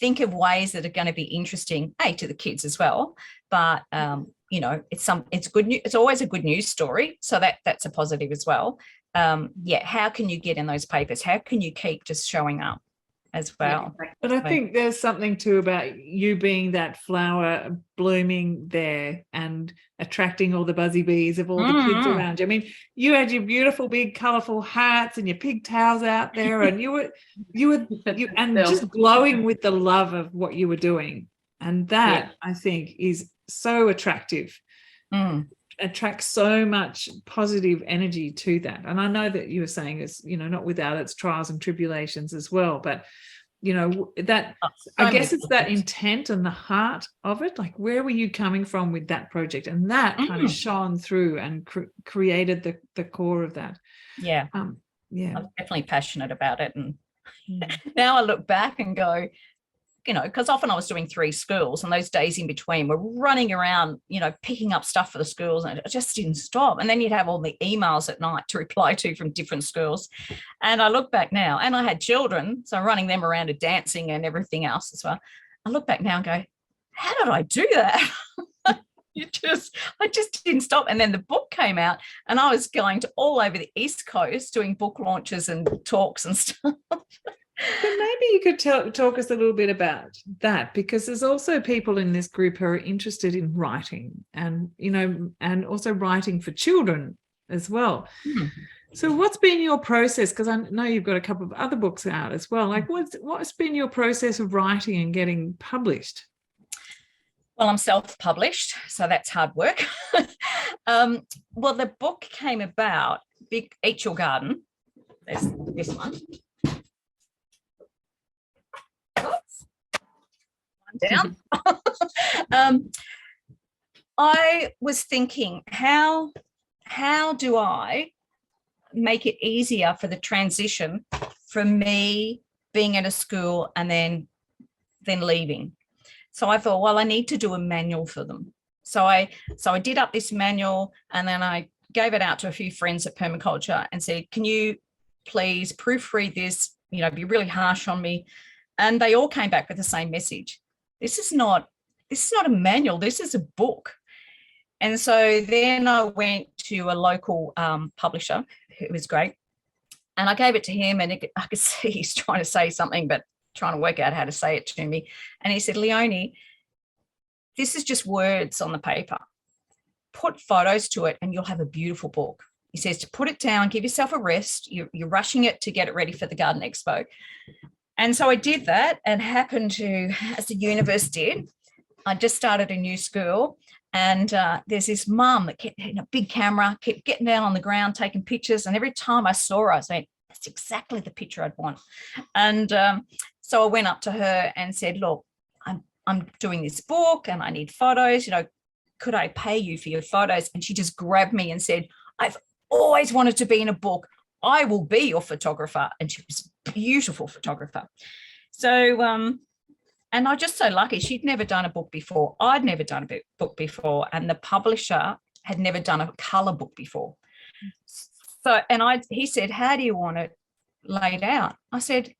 think of ways that are going to be interesting, to the kids as well. But it's good news. It's always a good news story, so that's a positive as well. How can you get in those papers? How can you keep just showing up? as well. But I think there's something too about you being that flower blooming there and attracting all the buzzy bees of all the kids around you. I mean, you had your beautiful big colourful hats and your pigtails out there, and you were just glowing with the love of what you were doing. And that I think is so attractive. Attracts so much positive energy to that. And I know that you were saying it's, you know, not without its trials and tribulations as well, but you know, that I guess it's that intent and the heart of it. Like, where were you coming from with that project? And that kind of shone through and created the core of that. I'm definitely passionate about it. And now I look back and go, you know, because often I was doing 3 schools, and those days in between were running around, you know, picking up stuff for the schools, and it just didn't stop. And then you'd have all the emails at night to reply to from different schools. And I look back now, and I had children, so I'm running them around to dancing and everything else as well. I look back now and go, how did I do that? I just didn't stop. And then the book came out, and I was going to all over the East Coast doing book launches and talks and stuff. But maybe you could talk us a little bit about that, because there's also people in this group who are interested in writing, and, you know, and also writing for children as well. So what's been your process? Because I know you've got a couple of other books out as well. Like, what's been your process of writing and getting published? Well, I'm self-published, so that's hard work. Well, the book came about, Eat Your Garden. There's this one. Down. I was thinking, how do I make it easier for the transition from me being in a school and then leaving? So I thought, well, I need to do a manual for them. So I did up this manual, and then I gave it out to a few friends at Permaculture and said, can you please proofread this, you know, be really harsh on me? And they all came back with the same message. This is not a manual, this is a book. And so then I went to a local publisher who was great, and I gave it to him, and I could see he's trying to say something, but trying to work out how to say it to me. And he said, Leonie, this is just words on the paper. Put photos to it and you'll have a beautiful book. He says to put it down, give yourself a rest. You're rushing it to get it ready for the Garden Expo. And so I did that, and happened to, as the universe did, I just started a new school, and there's this mum that kept hitting a big camera, kept getting down on the ground, taking pictures. And every time I saw her, I was like, that's exactly the picture I'd want. And so I went up to her and said, look, I'm doing this book and I need photos, you know, could I pay you for your photos? And she just grabbed me and said, I've always wanted to be in a book. I will be your photographer. And she was a beautiful photographer. So, and I'm just so lucky. She'd never done a book before. I'd never done a book before. And the publisher had never done a colour book before. So, and he said, how do you want it laid out? I said,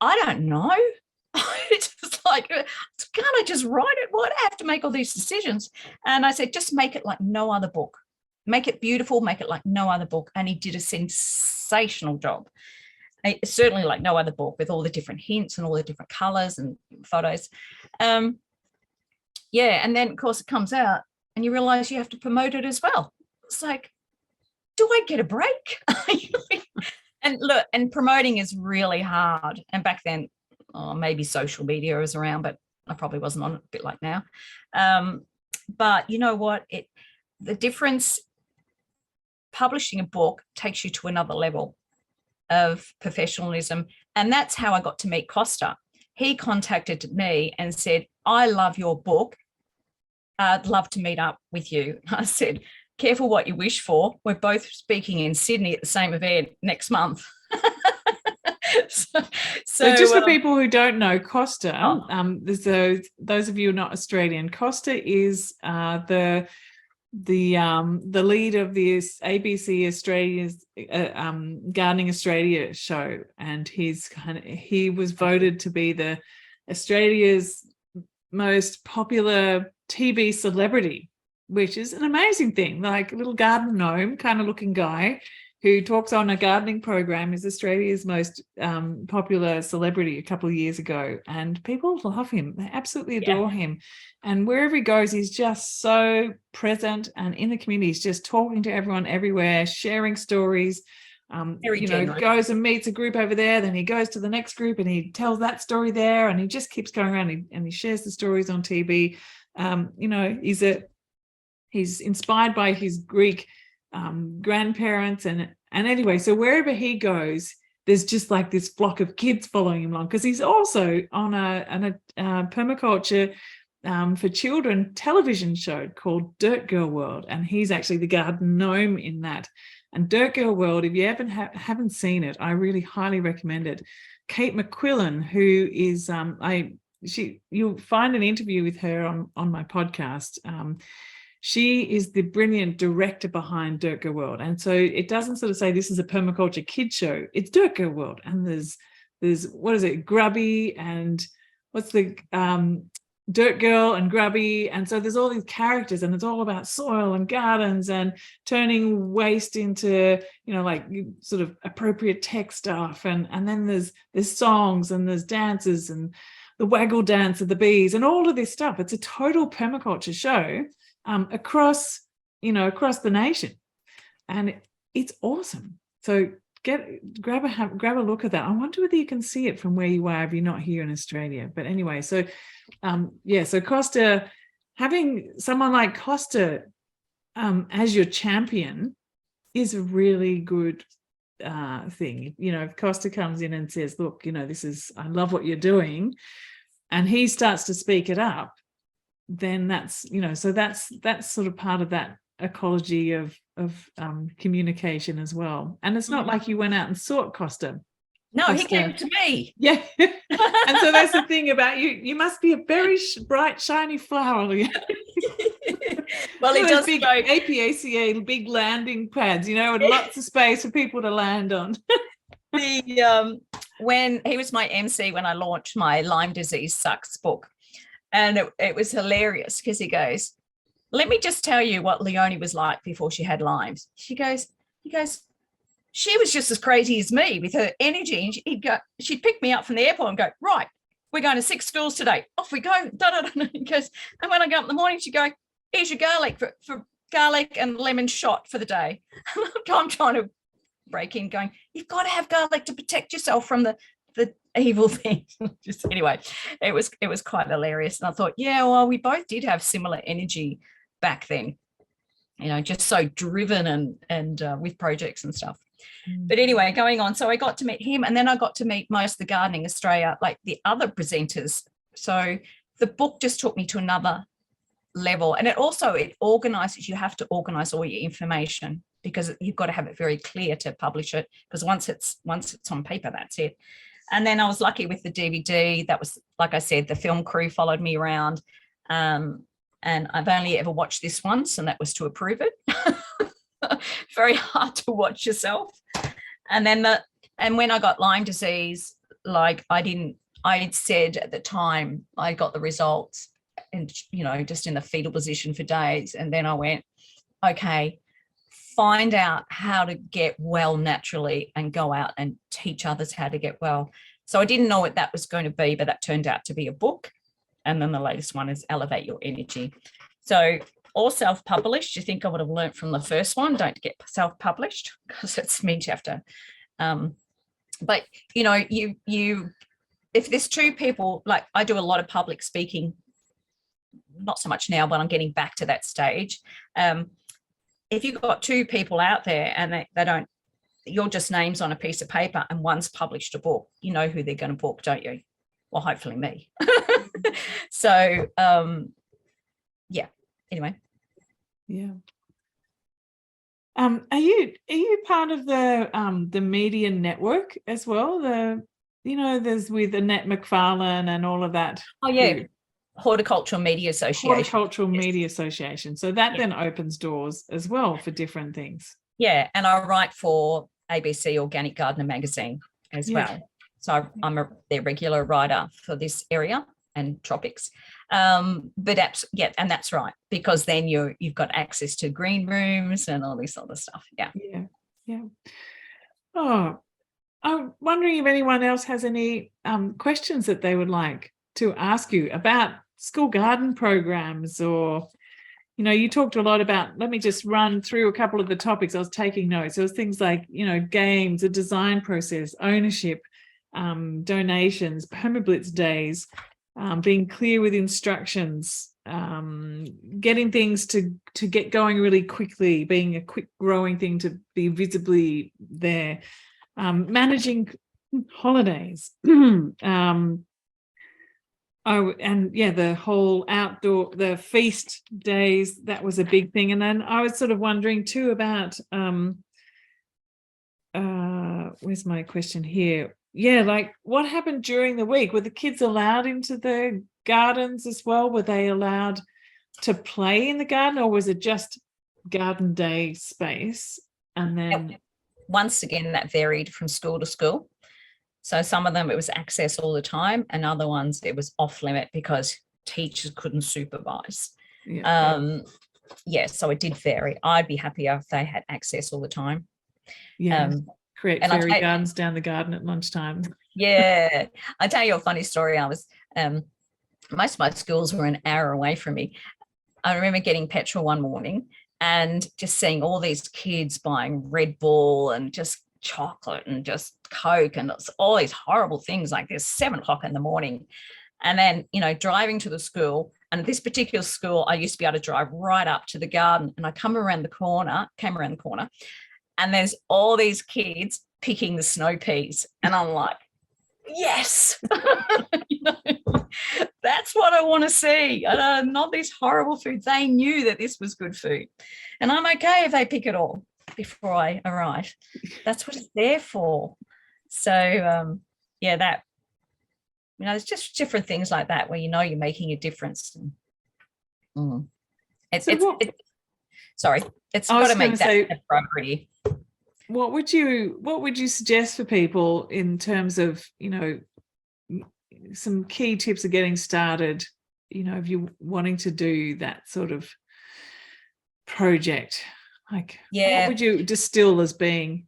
I don't know. It's just like, can't I just write it? Why do I have to make all these decisions? And I said, just make it like no other book. Make it beautiful, make it like no other book. And he did a sensational job. Certainly like no other book, with all the different hints and all the different colours and photos. And then of course it comes out and you realise you have to promote it as well. It's like, do I get a break? And look, and promoting is really hard. And back then, maybe social media was around, but I probably wasn't on it, a bit like now. But you know what? The difference, publishing a book takes you to another level of professionalism. And that's how I got to meet Costa. He contacted me and said, I love your book. I'd love to meet up with you. I said, careful what you wish for. We're both speaking in Sydney at the same event next month. So just for people who don't know, Costa, those of you who are not Australian, Costa is the lead of the ABC Australia's Gardening Australia show, and he was voted to be the Australia's most popular TV celebrity, which is an amazing thing. Like a little garden gnome kind of looking guy who talks on a gardening program, is Australia's most popular celebrity a couple of years ago, and people love him. They absolutely adore him. And wherever he goes, he's just so present and in the community. He's just talking to everyone everywhere, sharing stories. Goes and meets a group over there, then he goes to the next group and he tells that story there, and he just keeps going around and he shares the stories on TV. He's inspired by his Greek grandparents, and anyway, so wherever he goes, there's just like this flock of kids following him along, because he's also on a permaculture for children television show called Dirt Girl World, and he's actually the garden gnome in that. And Dirt Girl World, if you haven't seen it, I really highly recommend it. Kate McQuillan, who is you'll find an interview with her on my podcast. She is the brilliant director behind Dirt Girl World. And so it doesn't sort of say this is a permaculture kid show. It's Dirt Girl World. And there's what is it, Grubby, and what's the Dirt Girl and Grubby. And so there's all these characters, and it's all about soil and gardens and turning waste into, like sort of appropriate tech stuff. And then there's songs and there's dances and the waggle dance of the bees and all of this stuff. It's a total permaculture show across the nation, and it's awesome. So grab a look at that. I wonder whether you can see it from where you are if you're not here in Australia. But anyway, so so Costa, having someone like Costa as your champion is a really good thing. If Costa comes in and says, look, I love what you're doing, and he starts to speak it up, then that's that's sort of part of that ecology of communication as well. And it's not like you went out and sought Costa. No, he came to me. Yeah. And so that's the thing about you must be a very bright, shiny flower. Well, he does big APACA, big landing pads, with lots of space for people to land on. When he was my MC when I launched my Lyme Disease Sucks book, and it was hilarious because he goes, let me just tell you what Leonie was like before she had Lyme's. He goes, she was just as crazy as me with her energy. And she'd pick me up from the airport and go, right, we're going to 6 schools today. Off we go. He goes, and when I go up in the morning, she'd go, here's your garlic for garlic and lemon shot for the day. I'm trying to break in going, you've got to have garlic to protect yourself from the evil thing. Just anyway, it was quite hilarious. And I thought, yeah, well, we both did have similar energy back then, just so driven and with projects and stuff. But anyway, going on, so I got to meet him, and then I got to meet most of the Gardening Australia, like the other presenters. So the book just took me to another level, and it organizes. You have to organize all your information because you've got to have it very clear to publish it, because once it's on paper, that's it. And then I was lucky with the DVD. That was, like I said, the film crew followed me around, and I've only ever watched this once, and that was to approve it. Very hard to watch yourself. And then when I got Lyme disease, like I had said at the time I got the results and just in the fetal position for days, and then I went, okay, find out how to get well naturally and go out and teach others how to get well. So I didn't know what that was going to be, but that turned out to be a book. And then the latest one is Elevate Your Energy. So all self-published. You think I would have learned from the first one, don't get self-published, because it means you have to, but you if there's 2 people, like I do a lot of public speaking, not so much now, but I'm getting back to that stage. If you've got 2 people out there and they don't, you're just names on a piece of paper and one's published a book, you know who they're going to book, don't you? Well, hopefully me. So anyway. Yeah. Are you part of the media network as well? There's with Annette McFarlane and all of that. Oh yeah. Group. Horticultural Media Association. So that then opens doors as well for different things. Yeah, and I write for ABC Organic Gardener magazine as well. So I'm their regular writer for this area and tropics. And that's right, because then you've got access to green rooms and all this other stuff. Yeah. Yeah. Oh, I'm wondering if anyone else has any questions that they would like to ask you about school garden programs, or, you know, you talked a lot about, let me just run through a couple of the topics. I was taking notes. There was things like, you know, games, the design process, ownership, donations, permablitz days, being clear with instructions, getting things to get going really quickly, being a quick growing thing to be visibly there, managing holidays, oh, and yeah, the whole outdoor, the feast days, that was a big thing. And then I was sort of wondering too about where's my question here? Yeah, like what happened during the week? Were the kids allowed into the gardens as well? Were they allowed to play in the garden, or was it just garden day space? And then once again, that varied from school to school. So some of them it was access all the time, and other ones it was off limit because teachers couldn't supervise. Yeah, so it did vary. I'd be happier if they had access all the time. Yeah, create fairy gardens down the garden at lunchtime. Yeah, I'll tell you a funny story. I was most of my schools were an hour away from me. I remember getting petrol one morning and just seeing all these kids buying Red Bull and just chocolate and just Coke and all these horrible things like this, 7 o'clock in the morning. And then, you know, driving to the school, and at this particular school, I used to be able to drive right up to the garden, and I came around the corner, and there's all these kids picking the snow peas. And I'm like, yes, you know, that's what I want to see. Not these horrible foods. They knew that this was good food. And I'm okay if they pick it all before I arrive. That's what it's there for. So, yeah, that, you know, there's just different things like that where you know you're making a difference. It's got to make that a priority. What would you suggest for people in terms of, you know, some key tips of getting started, you know, if you're wanting to do that sort of project? Like, what would you distill as being?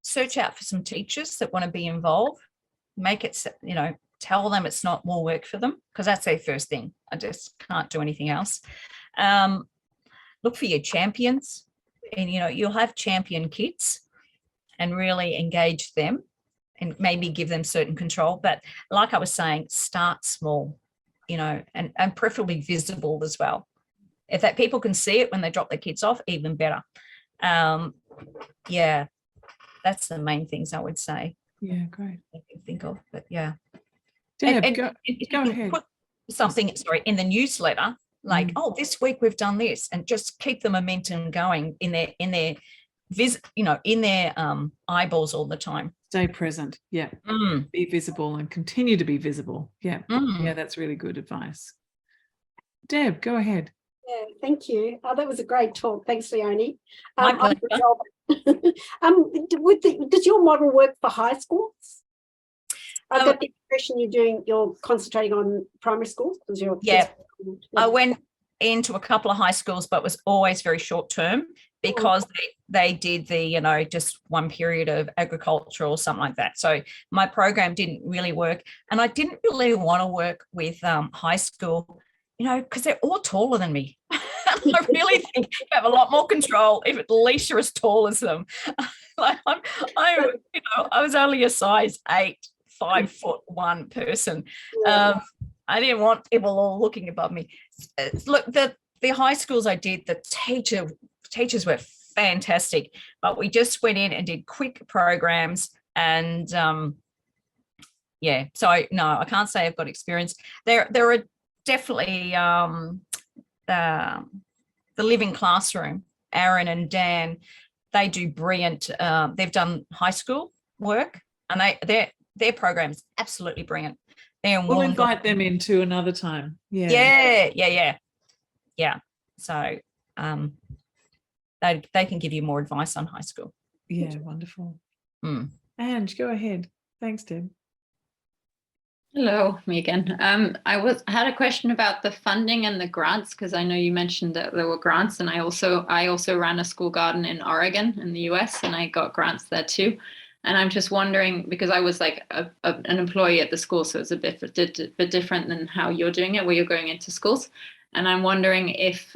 Search out for some teachers that want to be involved. Make it, you know, tell them it's not more work for them, because that's their first thing. I just can't do anything else. Look for your champions, and, you know, you'll have champion kids and really engage them and maybe give them certain control. But like I was saying, start small, you know, and preferably visible as well. If that people can see it when they drop their kids off, even better. Yeah, that's the main things I would say. Yeah, great. I can think of, but yeah. Deb, go ahead. Put something, in the newsletter, like, oh, this week we've done this, and just keep the momentum going in their visit, you know, in their eyeballs all the time. Stay present. Yeah. Be visible and continue to be visible. Yeah. Yeah, that's really good advice. Deb, go ahead. Yeah, thank you. Oh, that was a great talk. Thanks, Leonie. My pleasure. Does your model work for high schools? I've got the impression you're concentrating on primary schools. I went into a couple of high schools, but was always very short term, because they did the, you know, just one period of agriculture or something like that. So my program didn't really work, and I didn't really want to work with high school, you know, because they're all taller than me. I really think you have a lot more control if at least you're as tall as them. Like you know, I was only a size 8, 5'1" person. I didn't want people all looking above me. Look, the high schools I did, the teachers were fantastic, but we just went in and did quick programs, and yeah. So I can't say I've got experience. There are definitely the Living Classroom, Aaron and Dan, they do brilliant. They've done high school work, and their program is absolutely brilliant. We'll invite them into another time. Yeah. So they can give you more advice on high school. Yeah, wonderful. Ange, go ahead. Thanks, Deb. Hello, me again. I had a question about the funding and the grants, because I know you mentioned that there were grants, and I also ran a school garden in Oregon in the US, and I got grants there too. And I'm just wondering, because I was like an employee at the school, so it's a bit different than how you're doing it, where you're going into schools. And I'm wondering if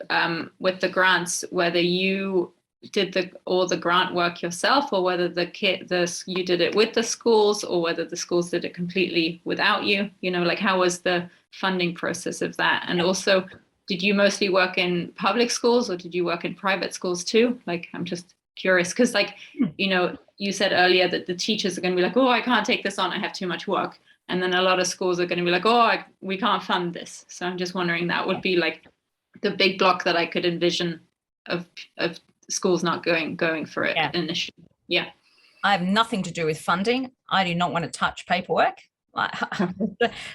with the grants, whether you did all the grant work yourself, or whether you did it with the schools, or whether the schools did it completely without you. You know, like, how was the funding process of that? And also, did you mostly work in public schools, or did you work in private schools too? Like, I'm just curious, because, like, you know, you said earlier that the teachers are going to be like, oh, I can't take this on, I have too much work. And then a lot of schools are going to be like, oh, we can't fund this. So I'm just wondering, that would be like the big block that I could envision of schools not going for it initially. Yeah. I have nothing to do with funding. I do not want to touch paperwork.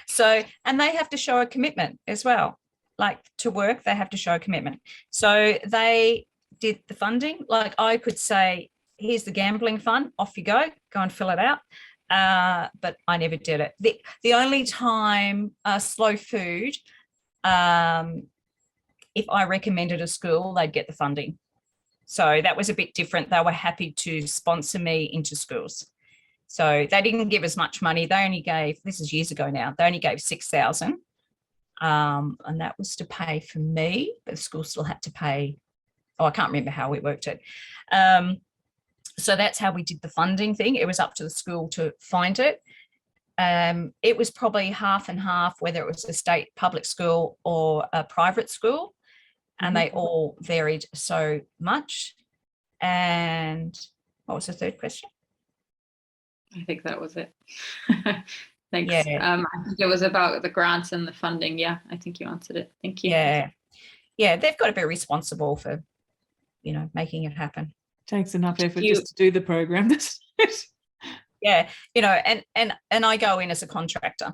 So, and they have to show a commitment as well. Like, to work, they have to show a commitment. So they did the funding. Like, I could say, here's the gambling fund, off you go and fill it out. But I never did it. The only time Slow Food, if I recommended a school, they'd get the funding. So that was a bit different. They were happy to sponsor me into schools. So they didn't give as much money. They only gave, this is years ago now, they only gave $6,000. And that was to pay for me, but the school still had to pay. Oh, I can't remember how we worked it. So that's how we did the funding thing. It was up to the school to find it. It was probably half and half, whether it was a state public school or a private school. And they all varied so much. And what was the third question? I think that was it. Thanks. Yeah. I think it was about the grants and the funding. Yeah, I think you answered it. Thank you. Yeah. Yeah, they've got to be responsible for, you know, making it happen. Takes enough effort just to do the program. Yeah, you know, and I go in as a contractor.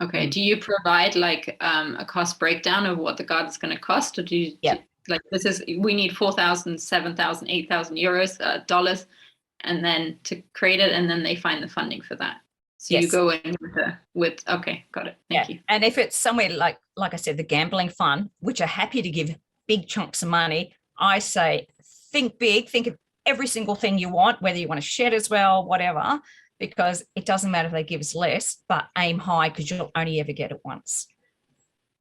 Okay. Do you provide like a cost breakdown of what the garden's going to cost, or do you like, we need 4,000, 7,000, 8,000 euros, dollars, and then to create it, and then they find the funding for that. So you go in with okay, got it. Thank you. And if it's somewhere like I said, the gambling fund, which are happy to give big chunks of money, I say, think big, think of every single thing you want, whether you want a shed as well, whatever, because it doesn't matter if they give us less, but aim high, because you'll only ever get it once.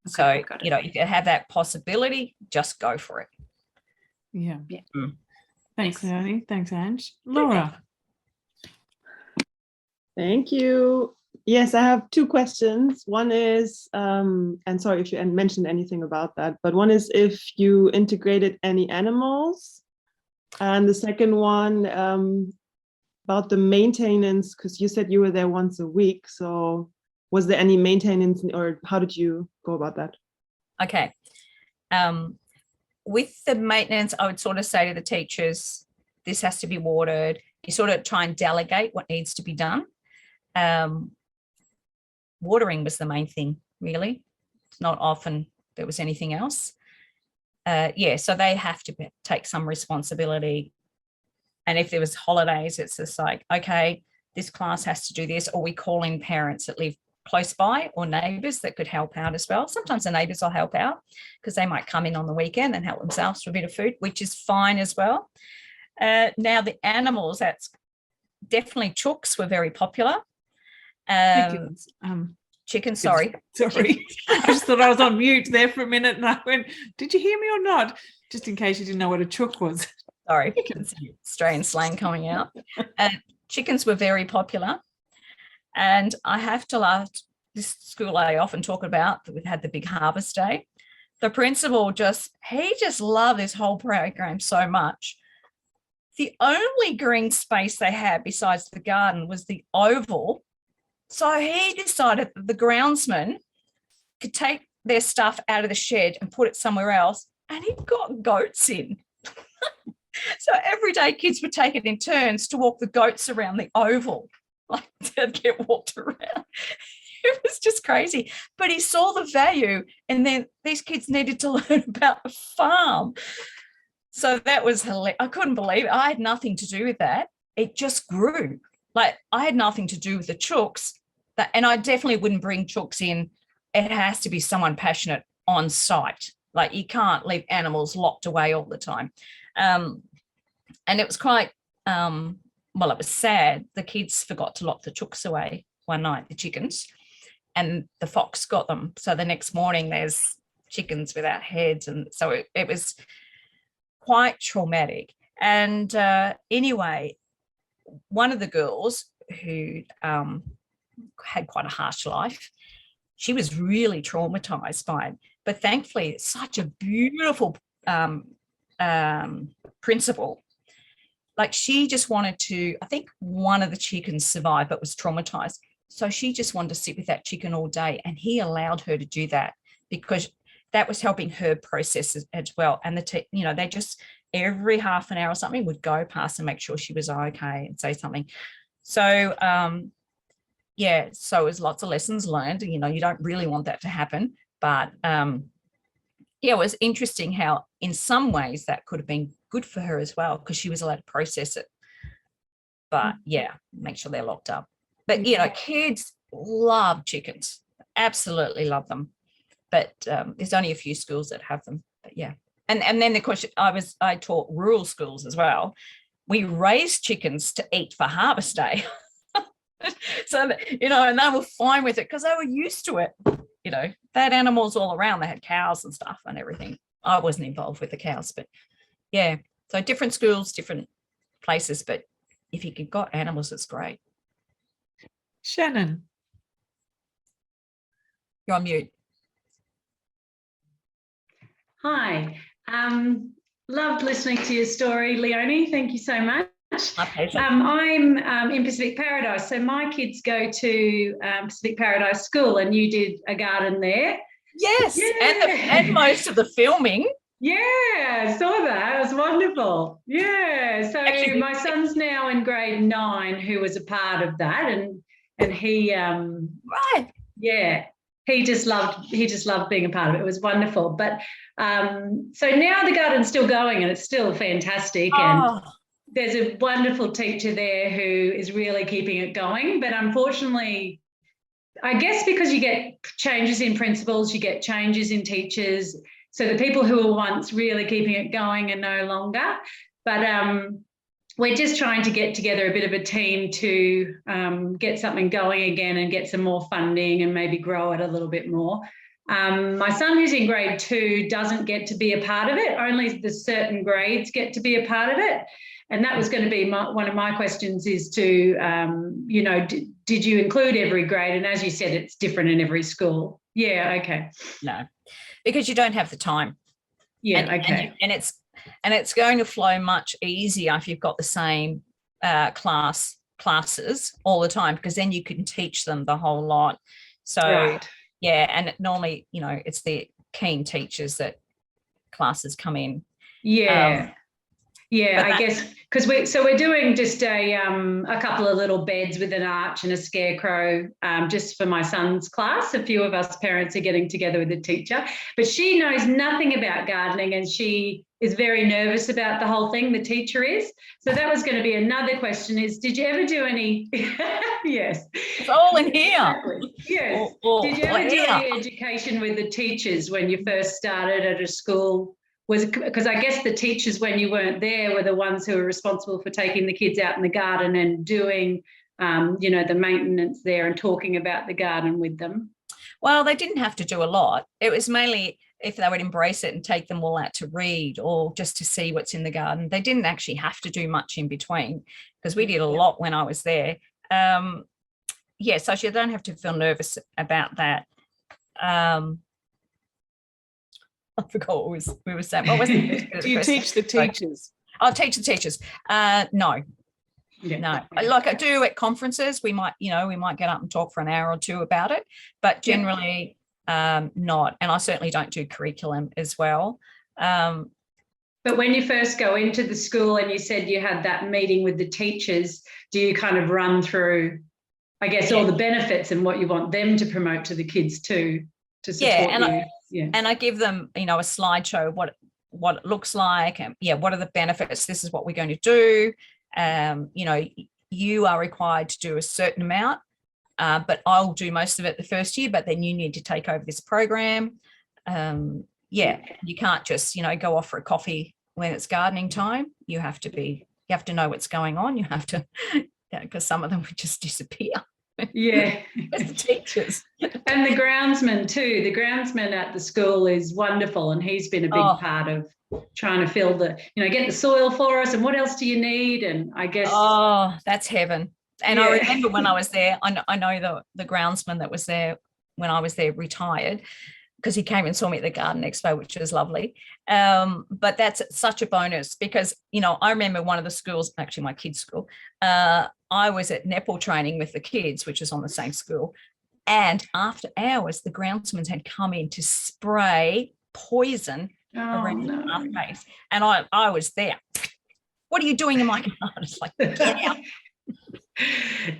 Okay, so, you know, if you have that possibility, just go for it. Yeah. Yeah. Thanks, Leonie. Thanks, Ange. Laura. Thank you. Yes, I have two questions. One is, and sorry if you mentioned anything about that, but one is if you integrated any animals. And the second one, about the maintenance, because you said you were there once a week. So was there any maintenance, or how did you go about that? Okay. With the maintenance, I would sort of say to the teachers, this has to be watered. You sort of try and delegate what needs to be done. Watering was the main thing, really. It's not often there was anything else. Yeah, so they have to take some responsibility. And if there was holidays, it's just like, okay, this class has to do this, or we call in parents that live close by, or neighbours that could help out as well. Sometimes the neighbours will help out because they might come in on the weekend and help themselves for a bit of food, which is fine as well. Now the animals, that's definitely chooks were very popular. Chickens, sorry. Sorry. I just thought I was on mute there for a minute, and I went, did you hear me or not? Just in case you didn't know what a chook was. Sorry, Australian slang coming out. Chickens were very popular. And I have to laugh, this school I often talk about, that we've had the big harvest day. The principal he just loved this whole program so much. The only green space they had besides the garden was the oval. So he decided that the groundsman could take their stuff out of the shed and put it somewhere else, and he got goats in. So every day kids were taken in turns to walk the goats around the oval, like they'd get walked around. It was just crazy. But he saw the value, and then these kids needed to learn about the farm. So that was hilarious. I couldn't believe it. I had nothing to do with that. It just grew. Like, I had nothing to do with the chooks. and I definitely wouldn't bring chooks in. It has to be someone passionate on site. Like, you can't leave animals locked away all the time. And it was quite, well, it was sad. The kids forgot to lock the chooks away one night, the chickens, and the fox got them. So the next morning there's chickens without heads. And so it was quite traumatic. And anyway, one of the girls who had quite a harsh life, she was really traumatized by it. But thankfully, it's such a beautiful principle. Like, she just wanted to, I think one of the chickens survived but was traumatized. So she just wanted to sit with that chicken all day, and he allowed her to do that because that was helping her process as well. And they just every half an hour or something would go past and make sure she was okay and say something. So yeah, so it was lots of lessons learned. You don't really want that to happen, but yeah, it was interesting how in some ways that could have been good for her as well, because she was allowed to process it. But yeah, make sure they're locked up. But kids love chickens, absolutely love them. But there's only a few schools that have them. But yeah, and then the question, I taught rural schools as well. We raised chickens to eat for harvest day. So and they were fine with it because they were used to it. They had animals all around. They had cows and stuff and everything. I wasn't involved with the cows, but yeah. So different schools, different places, but if you've got animals, it's great. Shannon. You're on mute. Hi. Loved listening to your story, Leonie. Thank you so much. My pleasure. I'm in Pacific Paradise, so my kids go to Pacific Paradise School, and you did a garden there. Yes, yeah. and most of the filming. Yeah, I saw that. It was wonderful. Yeah, so actually, my son's now in grade 9, who was a part of that, and he right. Yeah. He just loved being a part of it. It was wonderful. But so now the garden's still going, and it's still fantastic. And there's a wonderful teacher there who is really keeping it going. But unfortunately, I guess because you get changes in principals, you get changes in teachers. So the people who were once really keeping it going are no longer. But we're just trying to get together a bit of a team to get something going again and get some more funding and maybe grow it a little bit more. My son, who's in grade 2, doesn't get to be a part of it. Only the certain grades get to be a part of it. And that was going to be one of my questions, is to, did you include every grade? And as you said, it's different in every school. Yeah, okay. No, because you don't have the time. Yeah, okay. And it's going to flow much easier if you've got the same classes all the time, because then you can teach them the whole lot. So right. Yeah, and normally, it's the keen teachers that classes come in. Yeah. I guess because we're doing just a couple of little beds with an arch and a scarecrow just for my son's class. A few of us parents are getting together with the teacher, but she knows nothing about gardening, and she is very nervous about the whole thing. The teacher is. So that was going to be another question: is did you ever do any? Yes, it's all in here. Exactly. Yes. Did you ever do any education with the teachers when you first started at a school? Because I guess the teachers, when you weren't there, were the ones who were responsible for taking the kids out in the garden and doing, the maintenance there and talking about the garden with them. Well, they didn't have to do a lot. It was mainly if they would embrace it and take them all out to read or just to see what's in the garden. They didn't actually have to do much in between, because we did a lot when I was there. So you don't have to feel nervous about that. I forgot what we were saying. What was it? Do you teach the teachers? I'll teach the teachers. No. Yeah. No. Like I do at conferences, we might get up and talk for an hour or two about it, but generally not. And I certainly don't do curriculum as well. But when you first go into the school and you said you had that meeting with the teachers, do you kind of run through, I guess, all the benefits and what you want them to promote to the kids too, to support you? And I give them, a slideshow of what it looks like, and what are the benefits? This is what we're going to do. You are required to do a certain amount, but I'll do most of it the first year, but then you need to take over this program. Yeah, you can't just, go off for a coffee when it's gardening time. You have to know what's going on. You have to, because some of them would just disappear. Yeah. As the teachers. And the groundsman too. The groundsman at the school is wonderful, and he's been a big part of trying to fill get the soil for us, and what else do you need? And I guess that's heaven. And I remember when I was there, I know the groundsman that was there when I was there retired, because he came and saw me at the Garden Expo, which was lovely. But that's such a bonus, because, I remember one of the schools, actually my kids' school, I was at netball training with the kids, which was on the same school. And after hours, the groundsmen had come in to spray poison around our face. And I was there. What are you doing in my garden? It's like, get out.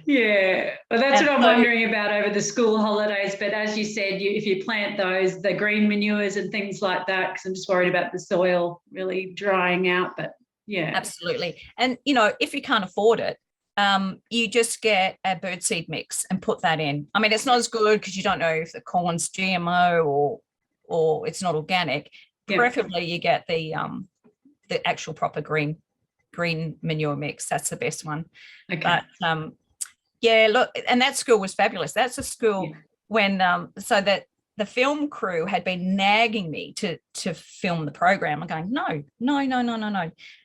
Yeah, well, that's what I'm wondering about over the school holidays. But as you said, if you plant the green manures and things like that, because I'm just worried about the soil really drying out. But yeah, absolutely. And if you can't afford it, you just get a birdseed mix and put that in. I mean, it's not as good because you don't know if the corn's GMO or it's not organic. Yeah. Preferably, you get the actual proper green manure mix. That's the best one. Okay. But look, and that school was fabulous. That's a school when so that the film crew had been nagging me to film the program. I'm going, no.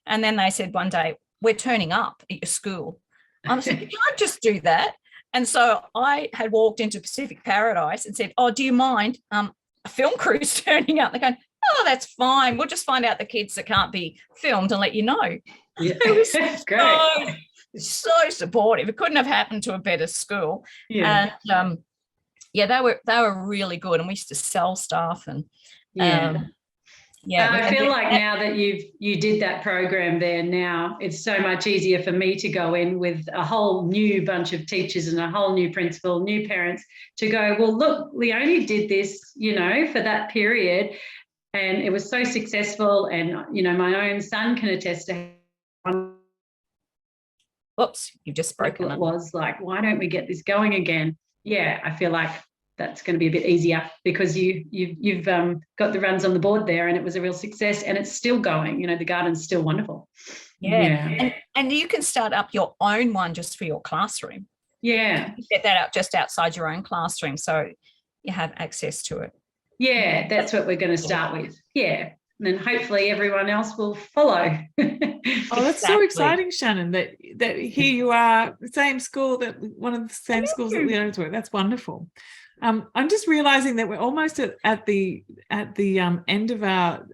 And then they said one day, we're turning up at your school. I was like, you can't just do that. And so I had walked into Pacific Paradise and said, oh, do you mind a film crew's turning up? They're going, oh, that's fine. We'll just find out the kids that can't be filmed and let you know. Yeah. It was great. So supportive. It couldn't have happened to a better school. Yeah. And they were really good. And we used to sell stuff and I feel like now that you did that program there, now it's so much easier for me to go in with a whole new bunch of teachers and a whole new principal, new parents, to go, well, look, Leonie did this, for that period, and it was so successful. And my own son can attest to. Whoops, you just broken. It was like, why don't we get this going again? Yeah, I feel like that's going to be a bit easier because you've got the runs on the board there, and it was a real success, and it's still going. The garden's still wonderful. Yeah. And you can start up your own one just for your classroom. Yeah. You get that out just outside your own classroom, so you have access to it. Yeah, that's what we're going to start with. Yeah. And then hopefully everyone else will follow. Oh, that's so exciting, Shannon, that here you are, the same school, that one of the same schools that Leonie's were. That's wonderful. I'm just realizing that we're almost at the end of our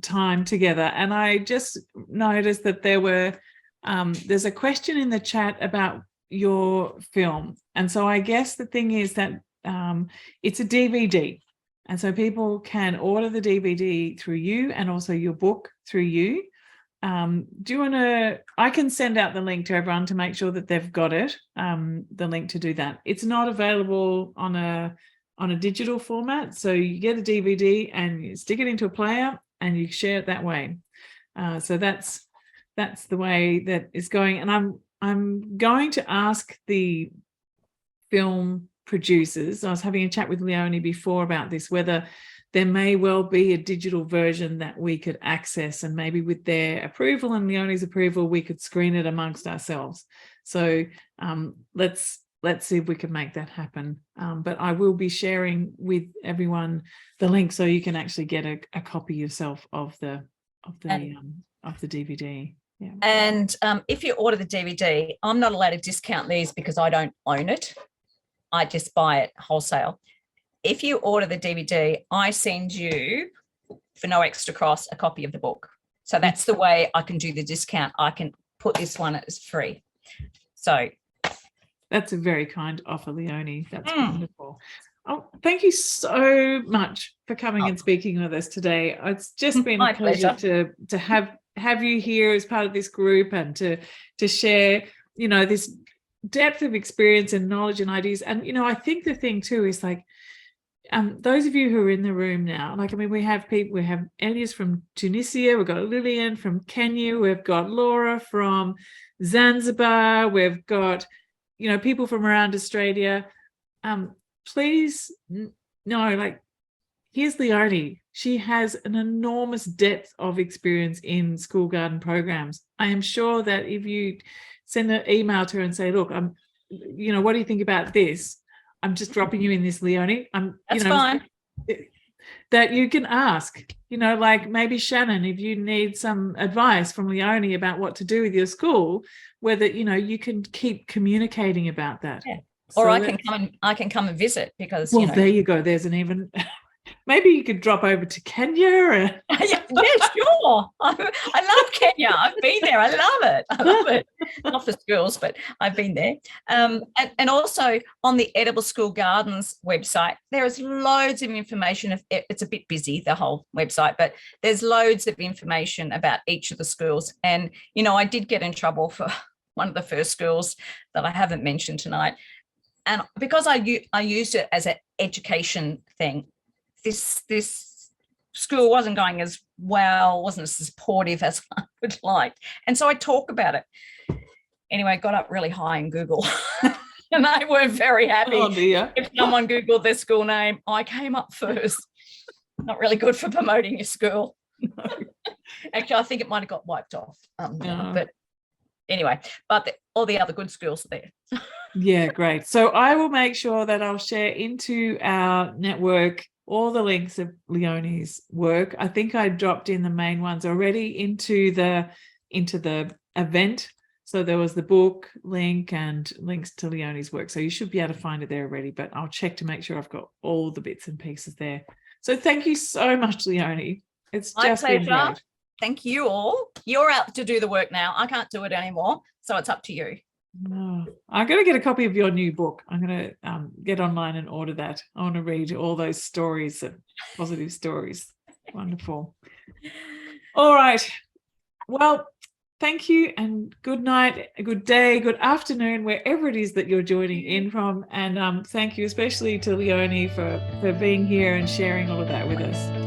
time together, and I just noticed that there's a question in the chat about your film, and so I guess the thing is that it's a DVD, and so people can order the DVD through you and also your book through you. Do you want to, I can send out the link to everyone to make sure that they've got it, the link to do that. It's not available on a digital format, so you get a DVD and you stick it into a player and you share it that way. So that's the way that it's going. And I'm going to ask the film producers, I was having a chat with Leonie before about this, whether there may well be a digital version that we could access, and maybe with their approval and Leonie's approval, we could screen it amongst ourselves. So let's see if we can make that happen. But I will be sharing with everyone the link so you can actually get a copy yourself of the DVD. Yeah. And if you order the DVD, I'm not allowed to discount these because I don't own it. I just buy it wholesale. If you order the DVD, I send you, for no extra cost, a copy of the book. So that's the way I can do the discount. I can put this one as free. So that's a very kind offer, Leonie. That's wonderful. Oh, thank you so much for coming and speaking with us today. It's just been a pleasure to have you here as part of this group and to share, this depth of experience and knowledge and ideas. And, I think the thing too is like, those of you who are in the room now, we have people, we have Elias from Tunisia, we've got Lillian from Kenya, we've got Laura from Zanzibar, we've got you know, people from around Australia, please know, like, here's Leonie. She has an enormous depth of experience in school garden programs. I am sure that if you send an email to her and say, look, you know, what do you think about this? I'm just dropping you in this, Leonie. That's you know, fine. That you can ask, you know, like maybe Shannon, if you need some advice from Leonie about what to do with your school, whether, you know, you can keep communicating about that. Yeah. So Or I can come and visit because, well, you know. there you go. There's an even, maybe you could drop over to Kenya. Yeah, sure. I love Kenya. I've been there. I love it. I love it. Not for schools, but I've been there. And also on the Edible School Gardens website, there is loads of information. It's a bit busy, the whole website, but there's loads of information about each of the schools. And, you know, I did get in trouble for one of the first schools that I haven't mentioned tonight. And because I used it as an education thing, this school wasn't going as well, wasn't as supportive as I would like. And so I talk about it. Anyway, I got up really high in Google and they weren't very happy. Oh dear. If someone Googled their school name, I came up first. Not really good for promoting your school. No. Actually, I think it might have got wiped off. But anyway, but all the other good schools are there. Yeah, great. So I will make sure that I'll share into our network all the links of Leonie's work. I think I dropped in the main ones already into the event. So there was the book link and links to Leonie's work. So you should be able to find it there already, but I'll check to make sure I've got all the bits and pieces there. So thank you so much, Leonie. It's just been great. Thank you all. You're out to do the work now. I can't do it anymore. So it's up to you. Oh, I'm going to get a copy of your new book. I'm going to get online and order that. I want to read all those stories, positive stories. Wonderful. All right. Well, thank you and good night, good day, good afternoon, wherever it is that you're joining in from. And thank you especially to Leonie for being here and sharing all of that with us.